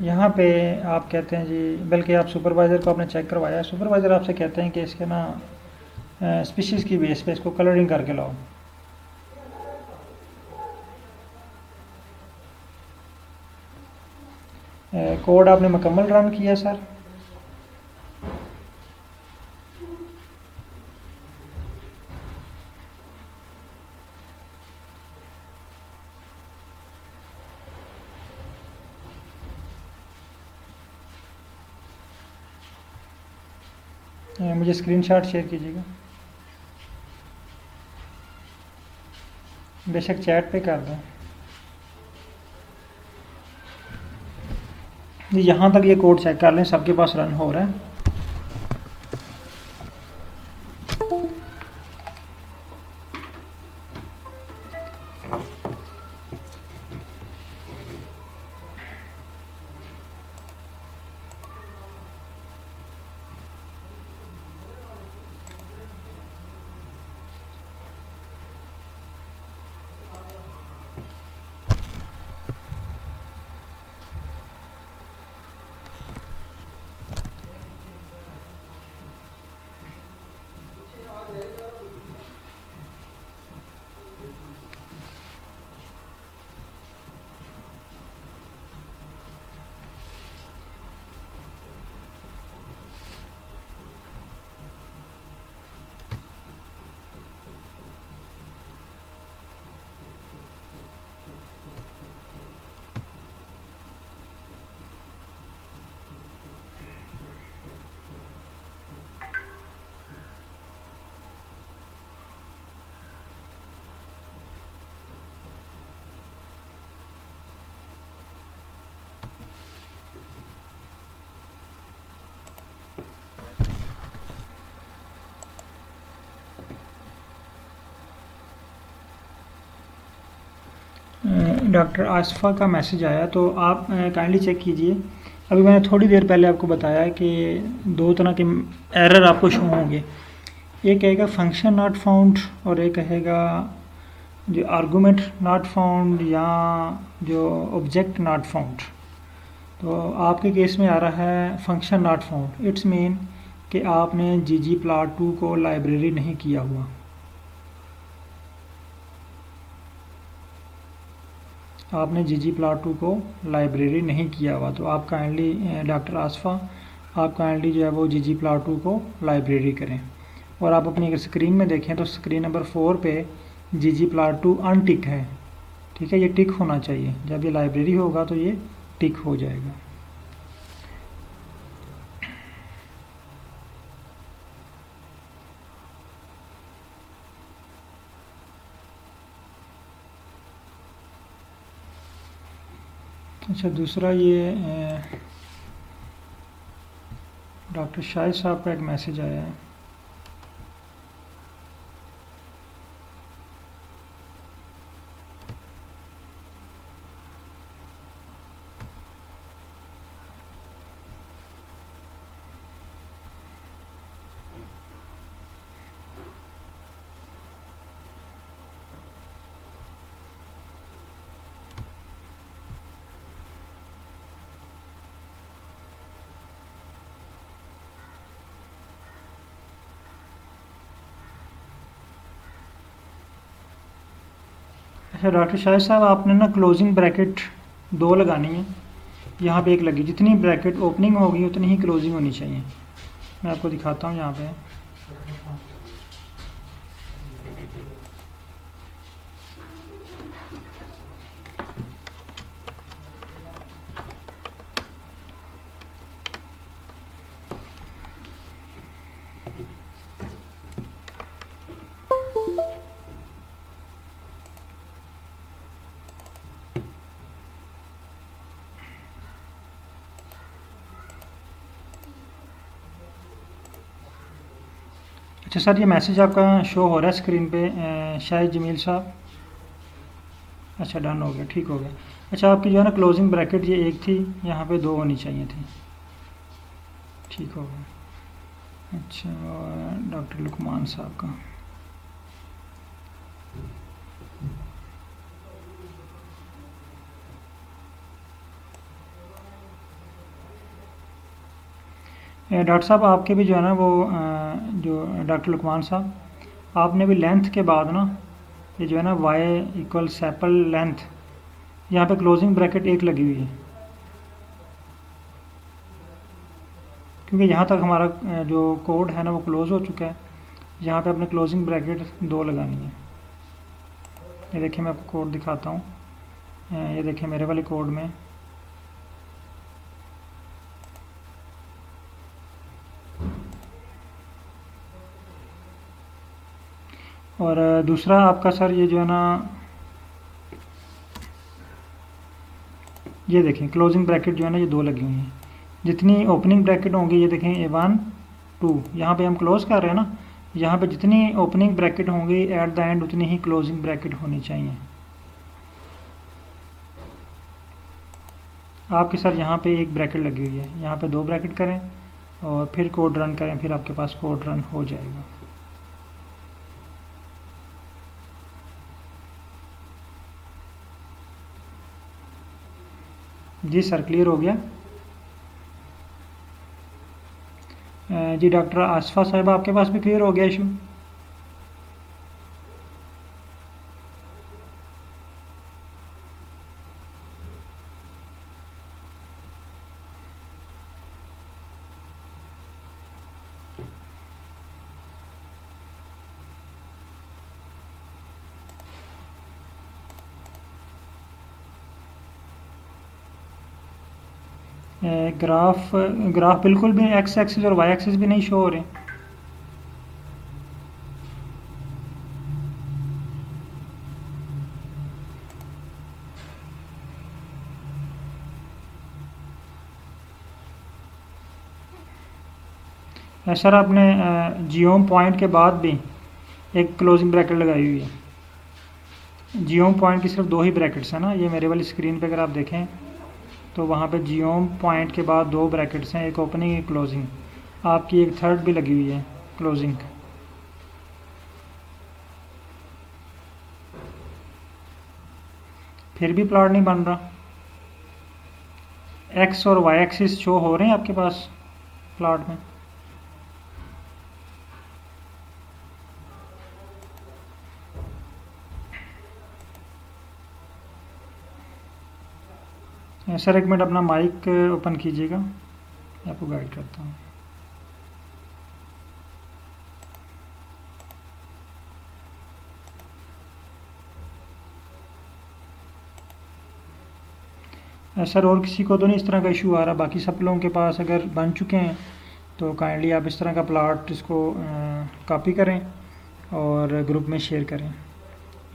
यहाँ पे आप कहते हैं जी, बल्कि आप सुपरवाइज़र को आपने चेक करवाया, सुपरवाइज़र आपसे कहते हैं कि इसके ना स्पीशीज़ की बेस पे इसको कलरिंग करके लाओ। कोड आपने मुकम्मल रन किया सर? मुझे स्क्रीनशॉट शेयर कीजिएगा, बेशक चैट पे कर दें। यहाँ तक ये कोड चेक कर लें, सबके पास रन हो रहा है। डॉक्टर आसफ़ा का मैसेज आया, तो आप काइंडली चेक कीजिए। अभी मैंने थोड़ी देर पहले आपको बताया कि दो तरह के एरर आपको शो होंगे, एक कहेगा फंक्शन नॉट फाउंड और एक कहेगा जो आर्गूमेंट नॉट फाउंड या जो ऑब्जेक्ट नॉट फाउंड। तो आपके केस में आ रहा है function not found. It's mean कि आपने ggplot2 को लाइब्रेरी नहीं किया हुआ। आपने ggplot2 को लाइब्रेरी नहीं किया हुआ, तो आप काइंडली डॉक्टर आसफ़ा, आप काइंडली जो है वो ggplot2 को लाइब्रेरी करें। और आप अपनी अगर स्क्रीन में देखें तो स्क्रीन नंबर 4 पे ggplot2 अनटिक है, ठीक है। ये टिक होना चाहिए, जब ये लाइब्रेरी होगा तो ये टिक हो जाएगा। अच्छा, दूसरा ये डॉक्टर शाहिद साहब का एक मैसेज आया है। अच्छा डॉक्टर शाहिद साहब, आपने ना क्लोजिंग ब्रैकेट 2 लगानी है, यहाँ पे एक लगी। जितनी ब्रैकेट ओपनिंग होगी उतनी ही क्लोजिंग होनी चाहिए। मैं आपको दिखाता हूँ यहाँ पे। अच्छा सर, ये मैसेज आपका शो हो रहा है स्क्रीन पे, शाहिद जमील साहब। अच्छा, डन हो गया, ठीक हो गया। अच्छा, आपकी जो है ना क्लोजिंग ब्रैकेट ये एक थी, यहाँ पे 2 होनी चाहिए थी। ठीक होगा। अच्छा, डॉक्टर लुकमान साहब का डॉक्टर साहब आपके भी जो है ना वो जो डॉक्टर लुकमान साहब, आपने भी लेंथ के बाद ना ये जो है ना वाई इक्वल सेपल लेंथ, यहाँ पे क्लोजिंग ब्रैकेट एक लगी हुई है, क्योंकि यहाँ तक हमारा जो कोड है ना वो क्लोज़ हो चुका है। यहाँ पे अपने क्लोजिंग ब्रैकेट 2 लगानी है। ये देखिए मैं आपको कोड दिखाता हूँ। ये देखिए मेरे वाले कोड में और दूसरा आपका सर ये जो है ना, ये देखें क्लोजिंग ब्रैकेट जो है ना ये 2 लगी हुई हैं। जितनी ओपनिंग ब्रैकेट होंगी, ये देखें A1 2, यहाँ पे हम क्लोज़ कर रहे हैं ना, यहाँ पे जितनी ओपनिंग ब्रैकेट होंगी एट द एंड उतनी ही क्लोजिंग ब्रैकेट होनी चाहिए। आपके सर यहाँ पे एक ब्रैकेट लगी हुई है, यहाँ पे 2 ब्रैकेट करें और फिर कोड रन करें, फिर आपके पास कोड रन हो जाएगा। जी सर, क्लियर हो गया। जी डॉक्टर आसफा साहब आपके पास भी क्लियर हो गया इशू? ग्राफ बिल्कुल भी एक्स एक्सिस और वाई एक्सिस भी नहीं शो हो रहे। सर आपने जियोम पॉइंट के बाद भी एक क्लोजिंग ब्रैकेट लगाई हुई है। जियोम पॉइंट की सिर्फ 2 ही ब्रैकेट्स हैं ना, ये मेरे वाली स्क्रीन पे अगर आप देखें तो वहाँ पे जियोम पॉइंट के बाद 2 ब्रैकेट्स हैं, एक ओपनिंग एक क्लोजिंग। आपकी एक थर्ड भी लगी हुई है क्लोजिंग। फिर भी प्लॉट नहीं बन रहा। एक्स और वाई एक्सिस शो हो रहे हैं आपके पास प्लॉट में? सर एक मिनट अपना माइक ओपन कीजिएगा, मैं आपको गाइड करता हूँ। सर और किसी को तो नहीं इस तरह का इशू आ रहा? बाकी सब लोगों के पास अगर बन चुके हैं तो काइंडली आप इस तरह का प्लॉट इसको कॉपी करें और ग्रुप में शेयर करें।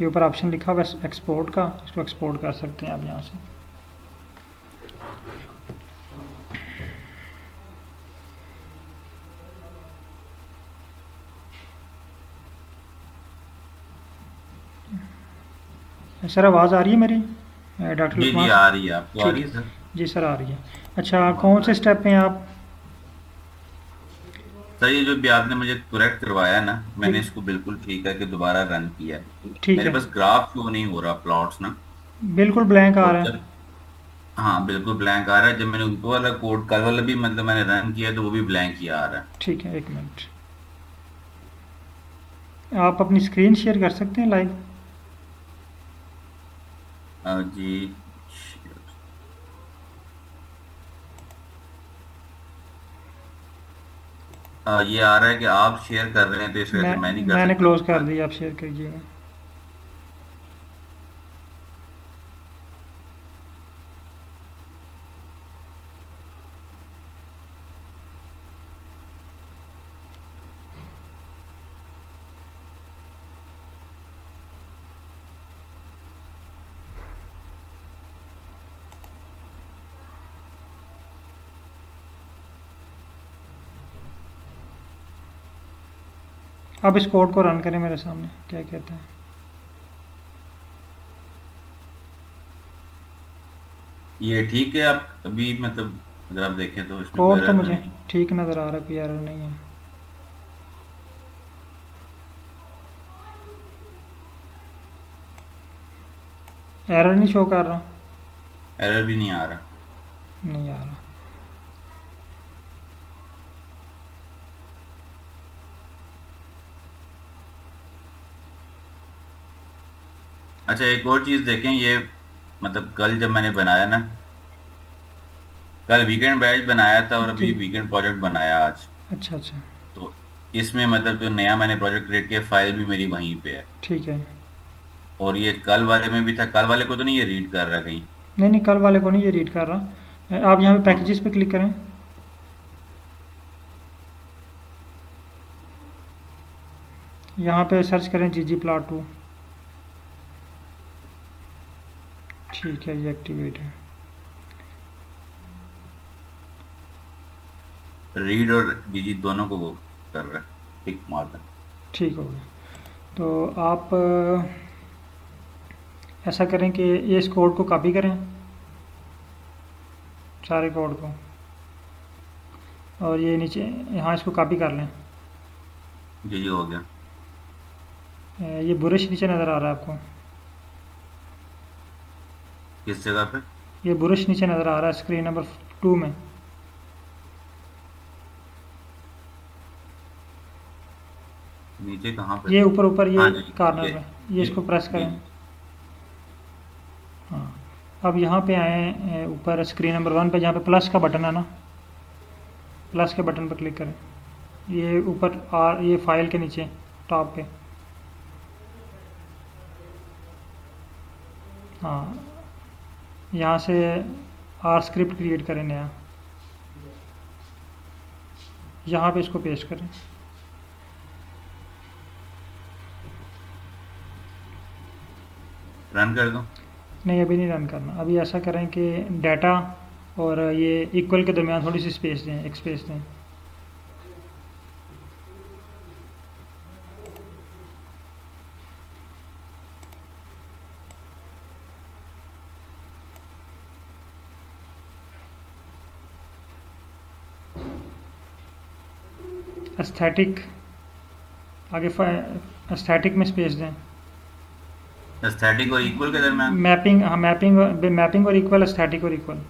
ये ऊपर ऑप्शन लिखा हुआ है एक्सपोर्ट का, इसको एक्सपोर्ट कर सकते हैं आप यहाँ से। सर आवाज़ आ रही है मेरी डॉक्टर जी जी लुकमान? आ रही है, आपको आ ठीक रही है है सर? जी सर, आ रही है। अच्छा, कौन से स्टेप पे हैं आप? सर ये जो भी आपने मुझे करेक्ट करवाया ना, मैंने ठीक इसको बिल्कुल ठीक है कि दोबारा रन किया है। ठीक मेरे है, पास ग्राफ शो नहीं हो रहा प्लॉट्स ना। बिल्कुल ब्लैंक आ और रहा है। जब, हाँ बिल्कुल ब्लैंक आ रहा है। जब मैंने ऊपर वाला कोड कल वाला भी मतलब मैंने रन किया तो वो भी ब्लैंक ही आ रहा है। ठीक है, एक मिनट, आप अपनी स्क्रीन शेयर कर सकते हैं लाइव? जी ये आ रहा है कि आप शेयर कर रहे हैं तो इस वजह से मैं नहीं कर मैंने सकता क्लोज कर उसका। दी, आप शेयर कीजिएगा। आप इस कोड को रन करें मेरे सामने, क्या कहता है? ये ठीक है? आप अभी मतलब अगर आप देखें तो इसमें कोई कोड तो एरर तो मुझे नहीं? ठीक नज़र आ रहा है, कोई एरर नहीं है। एरर नहीं शो कर रहा? एरर भी नहीं आ रहा। नहीं आ रहा। अच्छा एक और चीज देखें, ये मतलब कल जब मैंने बनाया ना, कल वीकेंड बैच बनाया था और जी। अभी वीकेंड प्रोजेक्ट बनाया आज। अच्छा अच्छा। तो इसमें मतलब जो नया मैंने प्रोजेक्ट क्रिएट किया, फाइल भी मेरी वहीं पे है। ठीक है। और ये कल वाले में भी था, कल वाले को तो नहीं ये रीड कर रहा कहीं। नहीं नहीं, कल वाले को नहीं ये रीड कर रहा। आप यहाँ पे हाँ, पैकेजेस पे क्लिक करें। यहाँ पे सर्च करें ggplot2। ठीक है, ये एक्टिवेट है। रीड और डीजी दोनों को वो कर रहा है, टिक मार रहा है। ठीक हो गया। तो आप ऐसा करें कि ये इस कोड को कॉपी करें, सारे कोड को, और ये नीचे यहाँ इसको कॉपी कर लें। जी जी, हो गया। ये बुरश नीचे नज़र आ रहा है आपको? किस जगह पे? ये बुरश नीचे नज़र आ रहा है स्क्रीन नंबर 2 में। नीचे कहाँ पे? ये ऊपर ऊपर ये हाँ जी, कॉर्नर ये पे, ये ये इसको प्रेस जी करें। जी। हाँ। अब यहाँ पे आए ऊपर स्क्रीन नंबर 1 पे, जहाँ पे प्लस का बटन है ना, प्लस के बटन पर क्लिक करें। ये ऊपर ये फाइल के नीचे टॉप पे। हाँ, यहाँ से आर स्क्रिप्ट क्रिएट करें नया, यहाँ पे इसको पेस्ट करें। रन कर दूं? नहीं, अभी नहीं रन करना। अभी ऐसा करें कि डाटा और ये इक्वल के दरमियान थोड़ी सी स्पेस दें, एक स्पेस दें। एस्थेटिक, आगे एस्थेटिक में स्पेस दें। एस्थेटिक और इक्वल के दरमियान? मैपिंग, हाँ मैपिंग, मैपिंग और इक्वल, एस्थेटिक और इक्वल।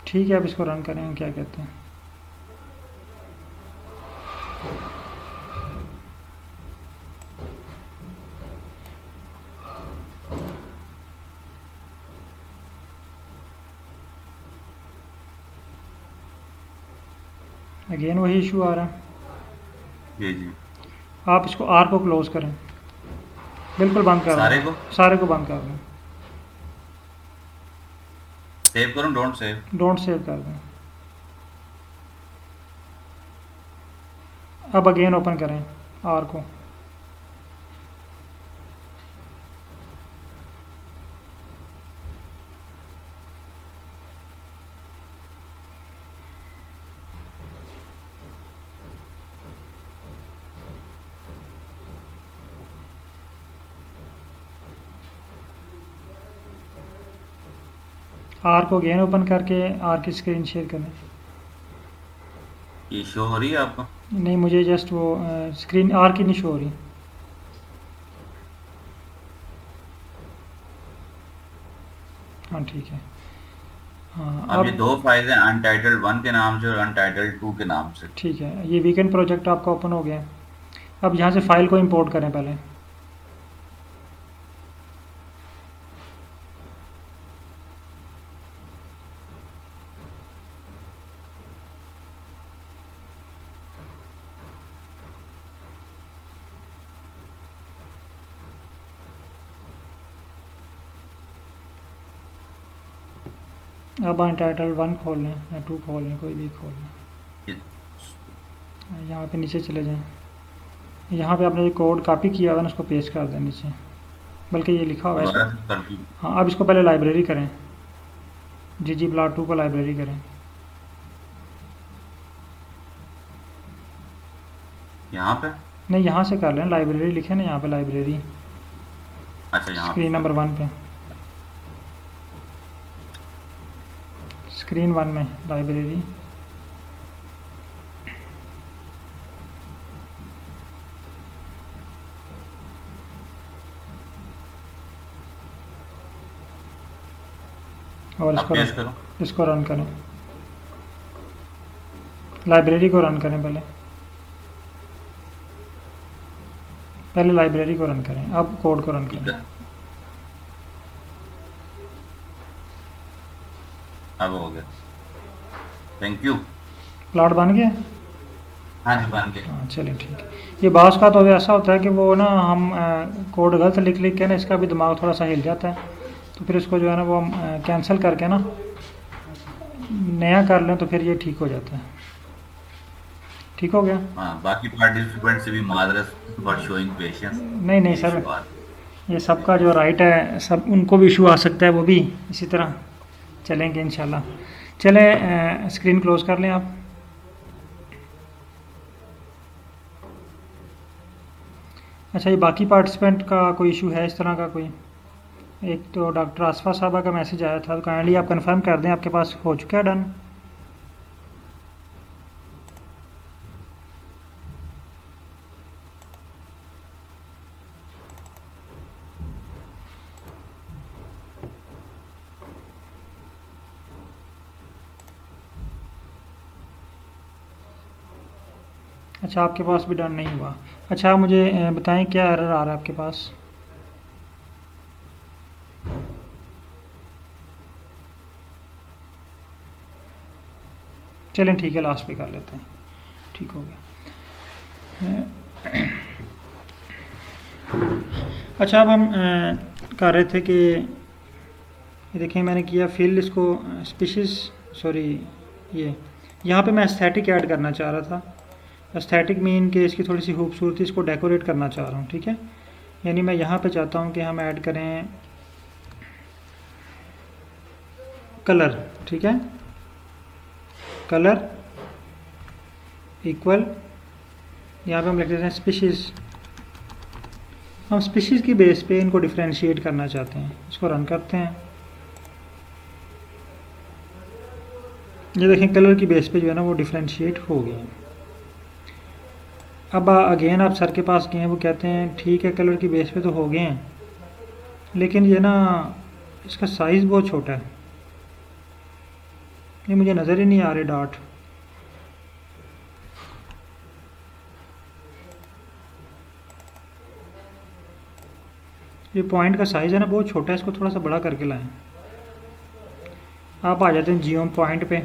ठीक है, अब इसको रन करें, क्या कहते हैं। अगेन वही इशू आ रहा है। जी जी। आप इसको आर को क्लोज करें, बिल्कुल बंद कर सारे दें, को सारे को बंद कर दें। सेव करूं? Don't save? डोंट सेव कर दें। अब अगेन ओपन करें आर को। आर को अगेन ओपन करके आर की स्क्रीन शेयर करें। ये शो हो रही है आपको? नहीं, मुझे जस्ट वो स्क्रीन आर की नहीं शो हो रही। हाँ ठीक है। हाँ अब ये अब दो फाइल हैं, अनटाइटल्ड 1 के नाम से और अनटाइटल्ड 2 के नाम से। ठीक है, ये वीकेंड प्रोजेक्ट आपका ओपन हो गया है। अब यहाँ से फाइल को इंपोर्ट करें पहले। अब अनटाइटल्ड 1 खोल लें या 2 खोल लें, कोई भी खोल लें। ये यहाँ पे नीचे चले जाएं। यहाँ पे आपने जो कोड कॉपी किया हुआ है ना, उसको पेस्ट कर दें नीचे, बल्कि ये लिखा हुआ है इसको। दोबारा से कर दूं? हाँ, अब इसको पहले लाइब्रेरी करें, ggplot2 को लाइब्रेरी करें। यहाँ पे? नहीं, यहाँ से कर लें, लाइब्रेरी लिखे ना यहाँ पे, लाइब्रेरी। अच्छा यहाँ स्क्रीन नंबर 1 पे, स्क्रीन 1 में लाइब्रेरी। और अब पेश करो। इसको रन करें, लाइब्रेरी को रन करें, पहले लाइब्रेरी को रन करें, अब कोड को रन ठीक करें। है, अब हो गया। Thank you. प्लॉट बन गया। हाँ जी, बन गया। हाँ चलिए ठीक है। ये बास का तो ऐसा होता है कि वो ना हम कोड गलत लिख लिख के ना इसका भी दिमाग थोड़ा सा हिल जाता है, तो फिर इसको जो है ना वो हम कैंसिल करके ना नया कर लें तो फिर ये ठीक हो जाता है। ठीक हो गया। हाँ, बाकी पार्टिसिपेंट से भी मादरत फॉर शोइंग पेशेंस। नहीं नहीं सर, ये सबका जो राइट है, सब उनको भी इशू आ सकता है, वो भी इसी तरह चलेंगे इंशाल्लाह। चलें स्क्रीन क्लोज कर लें आप। अच्छा, ये बाकी पार्टिसिपेंट का कोई इशू है इस तरह का कोई? एक तो डॉक्टर आसफा साहबा का मैसेज आया था, तो काइंडली आप कंफर्म कर दें आपके पास हो चुका है डन। अच्छा, आपके पास भी डन नहीं हुआ। अच्छा, आप मुझे बताएं क्या एरर आ रहा है आपके पास? चलें ठीक है, लास्ट पे कर लेते हैं। ठीक हो गया। अच्छा, अब हम कर रहे थे कि ये देखें, मैंने किया फिल इसको स्पीशीज़, सॉरी ये यहाँ पे मैं एस्थेटिक ऐड करना चाह रहा था। एस्थेटिक मीन कि इसकी थोड़ी सी खूबसूरती, इसको डेकोरेट करना चाह रहा हूँ। ठीक है, यानी मैं यहाँ पे चाहता हूँ कि हम ऐड करें कलर। ठीक है, कलर इक्वल, यहाँ पे हम लिख देते हैं स्पीशीज़। हम स्पीशीज़ की बेस पे इनको डिफ्रेंशिएट करना चाहते हैं। इसको रन करते हैं। ये देखें, कलर की बेस पे जो है ना वो डिफ्रेंशिएट हो गए हैं। अब अगेन आप सर के पास गए हैं, वो कहते हैं ठीक है कलर की बेस पे तो हो गए हैं, लेकिन ये ना इसका साइज़ बहुत छोटा है, ये मुझे नज़र ही नहीं आ रहे डॉट। ये पॉइंट का साइज़ है ना बहुत छोटा है, इसको थोड़ा सा बड़ा करके लाएं। आप आ जाते हैं जियोम पॉइंट पे,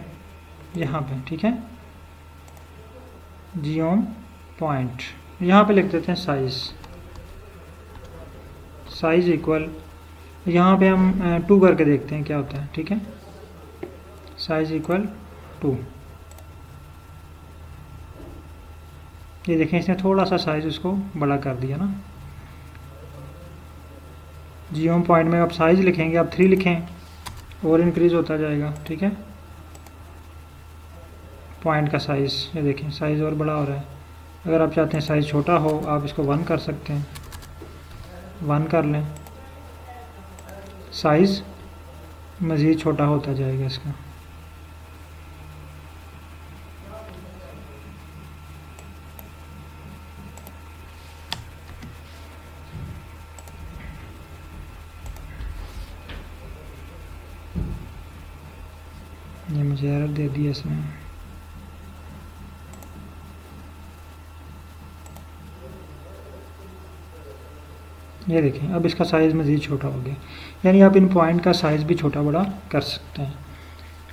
यहाँ पे। ठीक है, जियोम पॉइंट, यहाँ पे लिख देते हैं साइज़। साइज़ इक्वल, यहाँ पे हम 2 करके देखते हैं क्या होता है। ठीक है, साइज़ इक्वल 2। ये देखें, इसने थोड़ा सा साइज़ उसको बड़ा कर दिया ना। जियोम पॉइंट में आप साइज़ लिखेंगे, आप 3 लिखें और इंक्रीज़ होता जाएगा। ठीक है, पॉइंट का साइज़, ये देखें साइज़ और बड़ा हो रहा है। अगर आप चाहते हैं साइज़ छोटा हो, आप इसको 1 कर सकते हैं, 1 कर लें, साइज़ मज़ीद छोटा होता जाएगा इसका। ये मुझे एरर दे दिया इसने। ये देखें, अब इसका साइज़ मज़ीद छोटा हो गया। यानी आप इन पॉइंट का साइज़ भी छोटा बड़ा कर सकते हैं।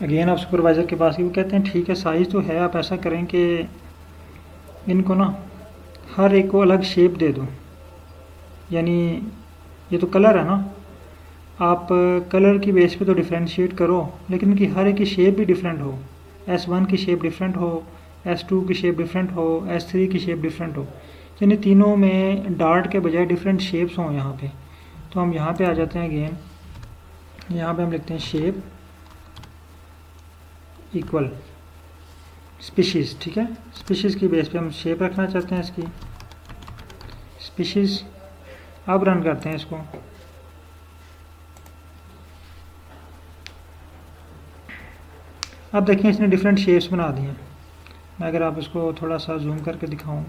अगेन आप सुपरवाइज़र के पास, वो कहते हैं ठीक है साइज़ तो है, आप ऐसा करें कि इनको ना हर एक को अलग शेप दे दो। यानी ये तो कलर है ना, आप कलर की बेस पे तो डिफ्रेंशिएट करो, लेकिन इनकी हर एक की शेप भी डिफरेंट हो। S1 की शेप डिफरेंट हो, S2 की शेप डिफरेंट हो, S3 की शेप डिफरेंट हो, यानी तीनों में डार्ट के बजाय डिफरेंट शेप्स हों यहाँ पे। तो हम यहाँ पे आ जाते हैं अगेन, यहाँ पे हम लिखते हैं शेप इक्वल स्पीशीज़। ठीक है, स्पीशीज़ की बेस पे हम शेप रखना चाहते हैं इसकी, स्पीशीज़। अब रन करते हैं इसको, अब देखिए इसने डिफरेंट शेप्स बना दी हैं। मैं अगर आप इसको थोड़ा सा जूम करके दिखाऊं,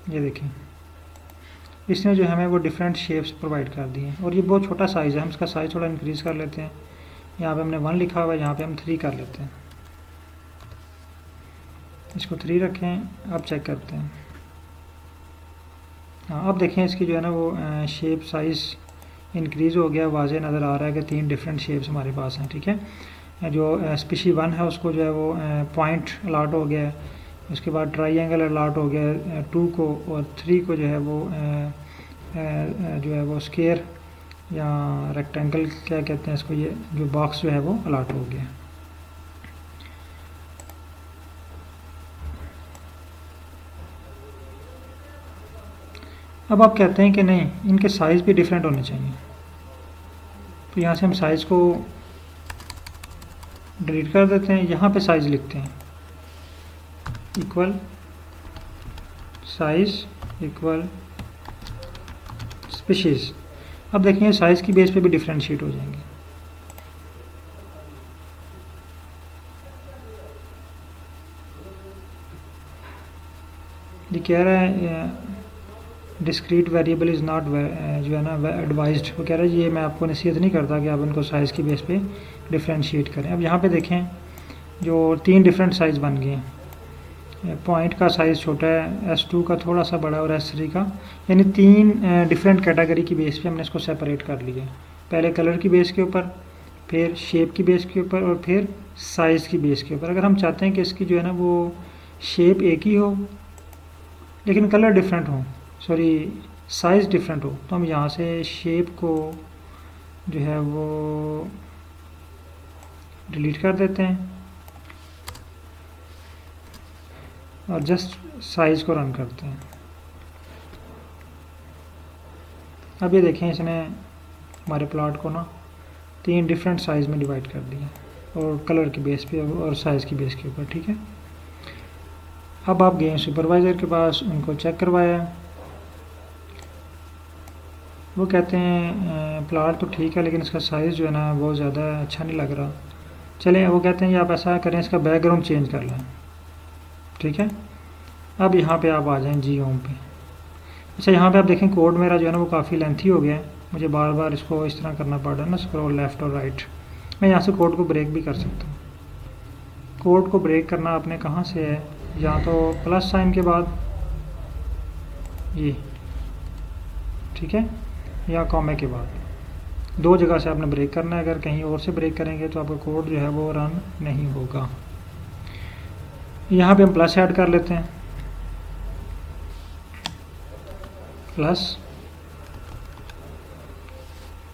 ये देखिए इसने जो हमें वो डिफरेंट शेप्स प्रोवाइड कर दी हैं। और ये बहुत छोटा साइज़ है, हम इसका साइज़ थोड़ा इंक्रीज़ कर लेते हैं। यहाँ पे हमने 1 लिखा हुआ है, यहाँ पे हम 3 कर लेते हैं। इसको 3 रखें, अब चेक करते हैं। हाँ, अब देखें इसकी जो है ना वो शेप साइज़ इंक्रीज़ हो गया, वाज़े नज़र आ रहा है कि 3 डिफरेंट शेप्स हमारे पास हैं। ठीक है, जो स्पीशी 1 है उसको जो है वो पॉइंट अलाट हो गया है, उसके बाद ट्राइंगल अलाट हो गया है 2 को, और 3 को जो है वो स्क्वायर या रेक्टेंगल क्या कहते हैं इसको, ये जो बॉक्स जो है वो अलाट हो गया। अब आप कहते हैं कि नहीं, इनके साइज़ भी डिफरेंट होने चाहिए, तो यहाँ से हम साइज़ को डिलीट कर देते हैं। यहाँ पे साइज़ लिखते हैं इक्वल साइज़ इक्वल स्पीशीज़। अब देखिए साइज़ की बेस पे भी डिफरेंशिएट हो जाएंगे। ये कह रहा है डिस्क्रीट वेरिएबल इज़ नॉट जो है ना एडवाइज्ड। वो कह रहा है ये मैं आपको नसीहत नहीं करता कि आप इनको साइज़ की बेस पे डिफरेंशिएट करें। अब यहाँ पे देखें जो 3 डिफरेंट साइज़ बन गए हैं। पॉइंट का साइज़ छोटा है, S2 का थोड़ा सा बड़ा और S3 का, यानी 3 डिफरेंट कैटेगरी की बेस पे हमने इसको सेपरेट कर लिया। पहले कलर की बेस के ऊपर, फिर शेप की बेस के ऊपर, और फिर साइज़ की बेस के ऊपर। अगर हम चाहते हैं कि इसकी जो है ना वो शेप एक ही हो लेकिन कलर डिफरेंट हो, सॉरी साइज़ डिफरेंट हो, तो हम यहाँ से शेप को जो है वो डिलीट कर देते हैं और जस्ट साइज़ को रन करते हैं। अब ये देखें इसने हमारे प्लॉट को ना 3 डिफरेंट साइज़ में डिवाइड कर दिया, और कलर की बेस पे और साइज़ की बेस के ऊपर। ठीक है, अब आप गए सुपरवाइज़र के पास, उनको चेक करवाया। वो कहते हैं प्लॉट तो ठीक है लेकिन इसका साइज़ जो है ना बहुत ज़्यादा अच्छा नहीं लग रहा। चलें, वो कहते हैं ये आप ऐसा करें, इसका बैकग्राउंड चेंज कर लें। ठीक है, अब यहाँ पे आप आ जाएं जी होम पे। अच्छा, यहाँ पे आप देखें कोड मेरा जो है ना वो काफ़ी लेंथी हो गया है, मुझे बार बार इसको इस तरह करना पड़ रहा है ना, स्क्रॉल लेफ़्ट और राइट। मैं यहाँ से कोड को ब्रेक भी कर सकता हूँ। कोड को ब्रेक करना आपने कहाँ से है, या तो प्लस साइन के बाद ये, ठीक है, या कॉमे के बाद, 2 जगह से आपने ब्रेक करना है। अगर कहीं और से ब्रेक करेंगे तो आपका कोड जो है वो रन नहीं होगा। यहाँ पे हम प्लस ऐड कर लेते हैं, प्लस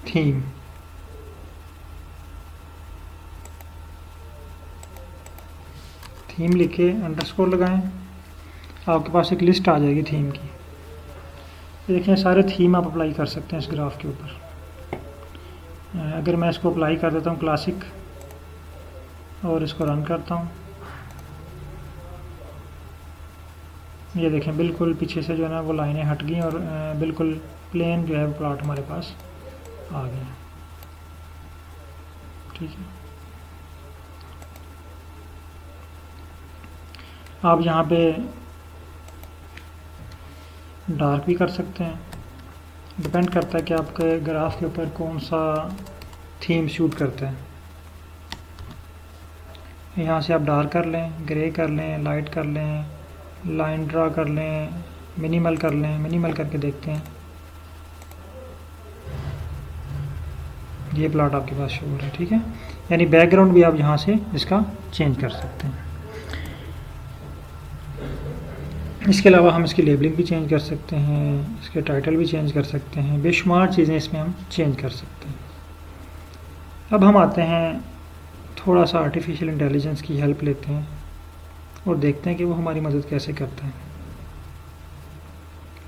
थीम। थीम लिख के अंडरस्कोर लगाएं, आपके पास एक लिस्ट आ जाएगी थीम की। देखिए सारे थीम आप अप्लाई कर सकते हैं इस ग्राफ के ऊपर। अगर मैं इसको अप्लाई कर देता हूँ क्लासिक और इसको रन करता हूँ, ये देखें बिल्कुल पीछे से जो है ना वो लाइनें हट गई और बिल्कुल प्लेन जो है प्लॉट हमारे पास आ गया। ठीक है, आप यहाँ पे डार्क भी कर सकते हैं, डिपेंड करता है कि आपके ग्राफ के ऊपर कौन सा थीम शूट करता है। यहाँ से आप डार्क कर लें, ग्रे कर लें, लाइट कर लें, लाइन ड्रा कर लें, मिनिमल कर लें। मिनिमल करके देखते हैं, ये प्लॉट आपके पास शो हो रहा है। ठीक है, यानी बैकग्राउंड भी आप यहाँ से इसका चेंज कर सकते हैं। इसके अलावा हम इसकी लेबलिंग भी चेंज कर सकते हैं, इसके टाइटल भी चेंज कर सकते हैं, बेशुमार चीज़ें इसमें हम चेंज कर सकते हैं। अब हम आते हैं थोड़ा सा आर्टिफिशियल इंटेलिजेंस की हेल्प लेते हैं और देखते हैं कि वो हमारी मदद कैसे करता है।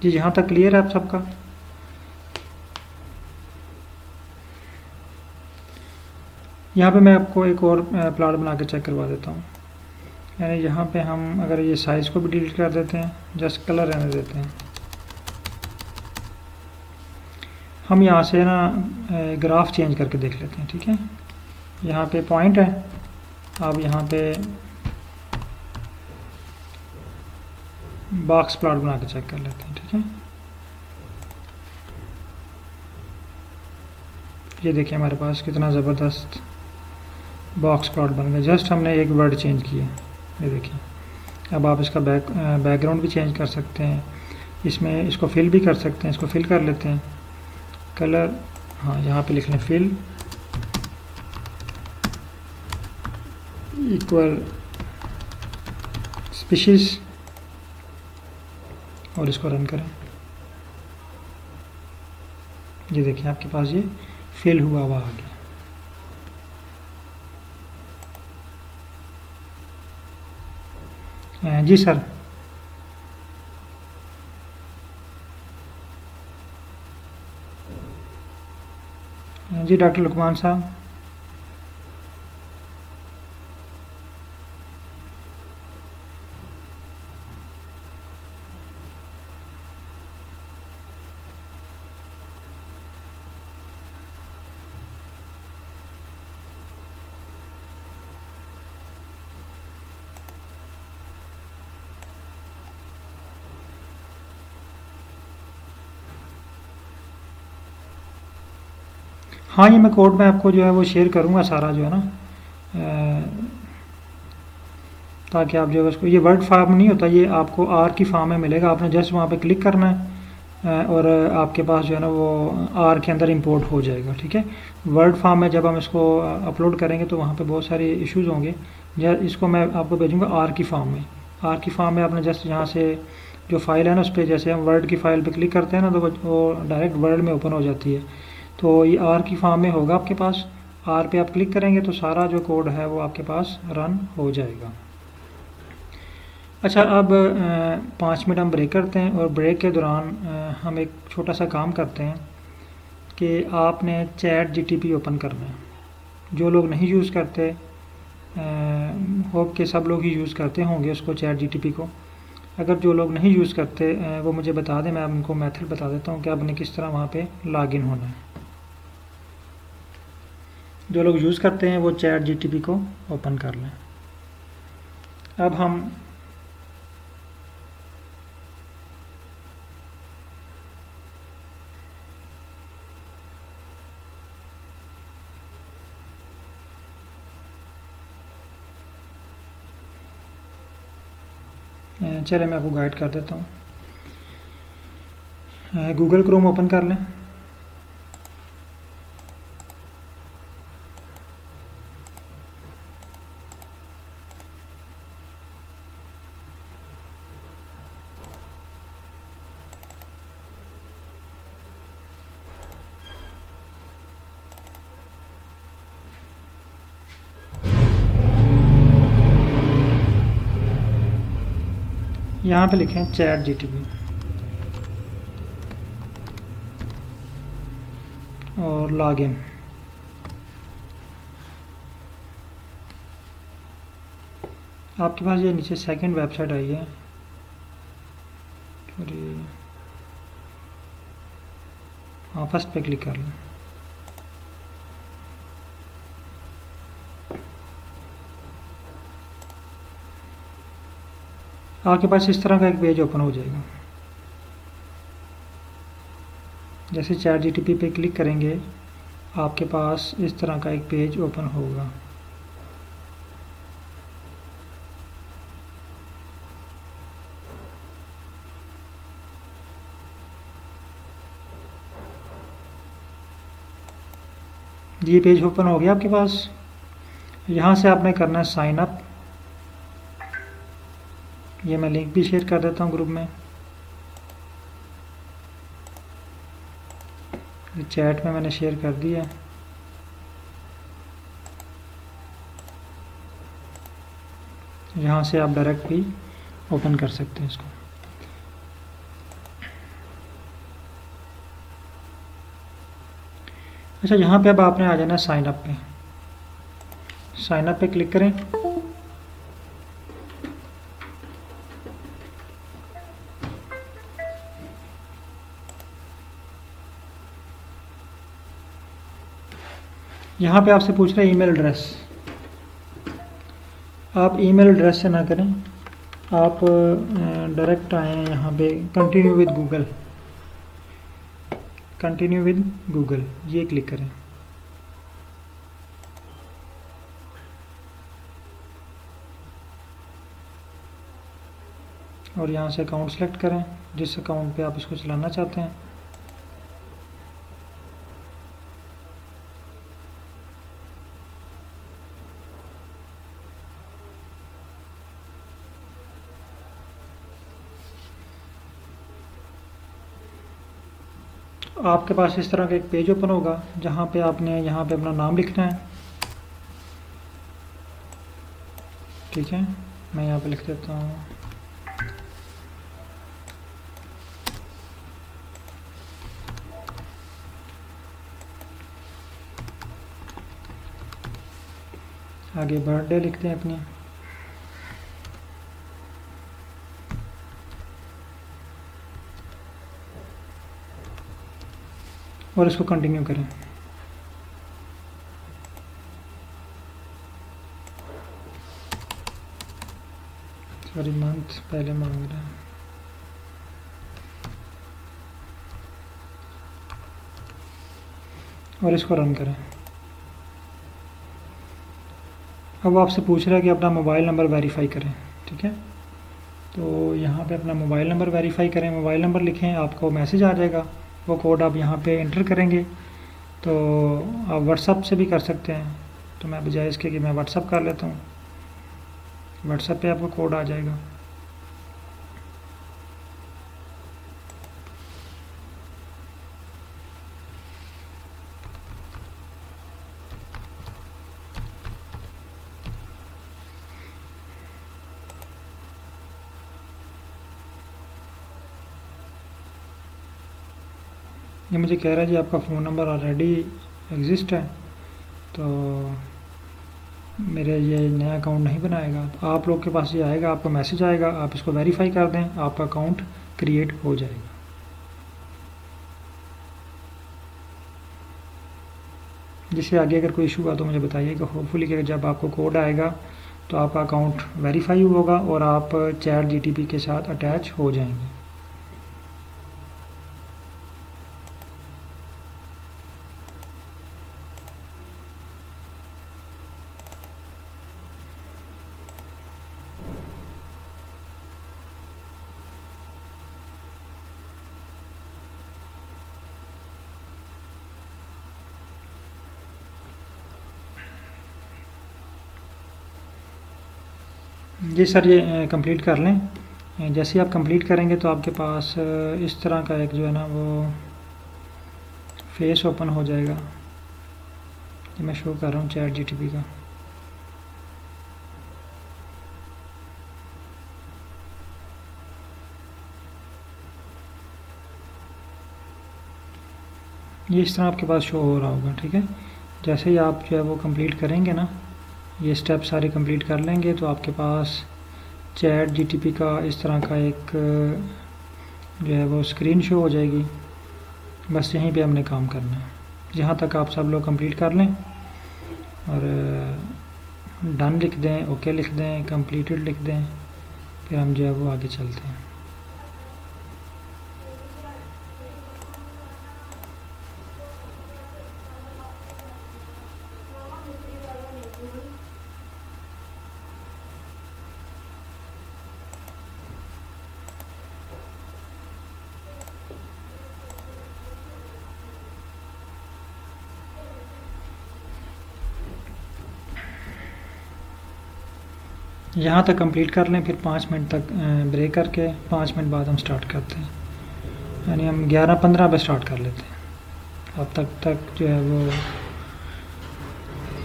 जी, यहाँ तक क्लियर है आप सबका? यहाँ पे मैं आपको एक और प्लॉट बना के चेक करवा देता हूँ। यानी यहाँ पे हम अगर ये साइज़ को भी डिलीट कर देते हैं, जस्ट कलर रहने देते हैं, हम यहाँ से ना ग्राफ चेंज करके देख लेते हैं, ठीक है। यहाँ पे पॉइंट है, अब यहाँ पे बॉक्स प्लॉट बना के चेक कर लेते हैं, ठीक है। ये देखिए हमारे पास कितना ज़बरदस्त बॉक्स प्लॉट बन गया, जस्ट हमने एक वर्ड चेंज किया। ये देखिए, अब आप इसका बैकग्राउंड भी चेंज कर सकते हैं, इसमें इसको फिल भी कर सकते हैं। इसको फिल कर लेते हैं, कलर, हाँ यहाँ पे लिख लें फिल इक्वल स्पीशीज और इसको रन करें। ये देखिए आपके पास ये फिल हुआ हुआ आ गया। जी सर। जी डॉक्टर लुकमान साहब। हाँ, ये मैं कोड में आपको जो है वो शेयर करूँगा सारा, जो है ना, ताकि आप जो है उसको, ये वर्ड फार्म नहीं होता, ये आपको आर की फार्म में मिलेगा। आपने जस्ट वहाँ पे क्लिक करना है और आपके पास जो है ना वो आर के अंदर इंपोर्ट हो जाएगा, ठीक है। वर्ड फार्म में जब हम इसको अपलोड करेंगे तो वहाँ पे बहुत सारे इश्यूज़ होंगे। इसको मैं आपको भेजूँगा आर की फार्म में। आर की फार्म में आपने जस्ट यहाँ से जो फाइल है ना, उस पर जैसे हम वर्ड की फ़ाइल पर क्लिक करते हैं ना, तो वो डायरेक्ट वर्ड में ओपन हो जाती है। तो ये आर की फार्म में होगा आपके पास। आर पे आप क्लिक करेंगे तो सारा जो कोड है वो आपके पास रन हो जाएगा। अच्छा, अब 5 मिनट हम ब्रेक करते हैं और ब्रेक के दौरान हम एक छोटा सा काम करते हैं कि आपने चैट जीटीपी ओपन करना है। जो लोग नहीं यूज़ करते, होप कि सब लोग ही यूज़ करते होंगे उसको, चैट जीटीपी को। अगर जो लोग नहीं यूज़ करते वो मुझे बता दें, मैं उनको मेथड बता देता हूँ कि आपने किस तरह वहाँ पे लॉगिन होना है। जो लोग यूज़ करते हैं वो चैट जीटीपी को ओपन कर लें। अब हम चले, मैं आपको गाइड कर देता हूँ। गूगल क्रोम ओपन कर लें। यहाँ पे लिखें चैट जीटीपी और लॉगिन। आपके पास ये नीचे सेकंड वेबसाइट आई है, हाँ फर्स्ट पे क्लिक कर लें। आपके पास इस तरह का एक पेज ओपन हो जाएगा। जैसे चैट जीटीपी पे क्लिक करेंगे आपके पास इस तरह का एक पेज ओपन होगा। ये पेज ओपन हो गया आपके पास। यहाँ से आपने करना है साइन अप। ये मैं लिंक भी शेयर कर देता हूँ ग्रुप में, चैट में मैंने शेयर कर दिया। यहाँ से आप डायरेक्ट भी ओपन कर सकते हैं इसको। अच्छा, यहाँ पे अब आपने आ जाना साइन अप पे। साइन अप पे क्लिक करें। यहाँ पे आपसे पूछ रहे हैं ईमेल एड्रेस। आप ईमेल एड्रेस से ना करें, आप डायरेक्ट आए हैं यहाँ पे continue with Google, continue with Google ये क्लिक करें। और यहाँ से अकाउंट सेलेक्ट करें जिस अकाउंट पे आप इसको चलाना चाहते हैं। आपके पास इस तरह का एक पेज ओपन होगा जहाँ पे आपने यहाँ पे अपना नाम लिखना है। ठीक है, मैं यहाँ पे लिख देता हूँ आगे बर्थडे लिखते हैं अपनी, और इसको कंटिन्यू करें। सॉरी मंथ पहले मांग रहा है। और इसको रन करें। अब आपसे पूछ रहा है कि अपना मोबाइल नंबर वेरीफाई करें। ठीक है, तो यहाँ पे अपना मोबाइल नंबर वेरीफाई करें। मोबाइल नंबर लिखें, आपको मैसेज आ जाएगा, वो कोड आप यहाँ पे एंटर करेंगे। तो आप व्हाट्सअप से भी कर सकते हैं, तो मैं बजाय इसके कि मैं व्हाट्सअप कर लेता हूँ, व्हाट्सअप पे आपको कोड आ जाएगा। ये मुझे कह रहा है जी आपका फ़ोन नंबर ऑलरेडी एग्जिस्ट है, तो मेरे ये नया अकाउंट नहीं बनाएगा। तो आप लोग के पास ये आएगा, आपको मैसेज आएगा, आप इसको वेरीफाई कर दें, आपका अकाउंट क्रिएट हो जाएगा। जिससे आगे अगर कोई इशू हुआ तो मुझे बताइएगा। होपफुली कि जब आपको कोड आएगा तो आपका अकाउंट वेरीफाई होगा और आप चैट जीटीपी के साथ अटैच हो जाएंगे। जी सर, ये कंप्लीट कर लें। जैसे ही आप कंप्लीट करेंगे तो आपके पास इस तरह का एक जो है ना वो फेस ओपन हो जाएगा। ये मैं शो कर रहा हूँ चैट जीटीपी का। ये इस तरह आपके पास शो हो रहा होगा। ठीक है, जैसे ही आप जो है वो कंप्लीट करेंगे ना, ये स्टेप सारे कंप्लीट कर लेंगे तो आपके पास चैट जीटीपी का इस तरह का एक जो है वो स्क्रीन शो हो जाएगी। बस यहीं पे हमने काम करना है। जहाँ तक आप सब लोग कंप्लीट कर लें और डन लिख दें, ओके लिख दें, कंप्लीटेड लिख दें, फिर हम जो है वो आगे चलते हैं। यहाँ तक कंप्लीट कर लें, फिर 5 मिनट तक ब्रेक करके 5 मिनट बाद हम स्टार्ट करते हैं। यानी हम 11:15 पे स्टार्ट कर लेते हैं। अब तक जो है वो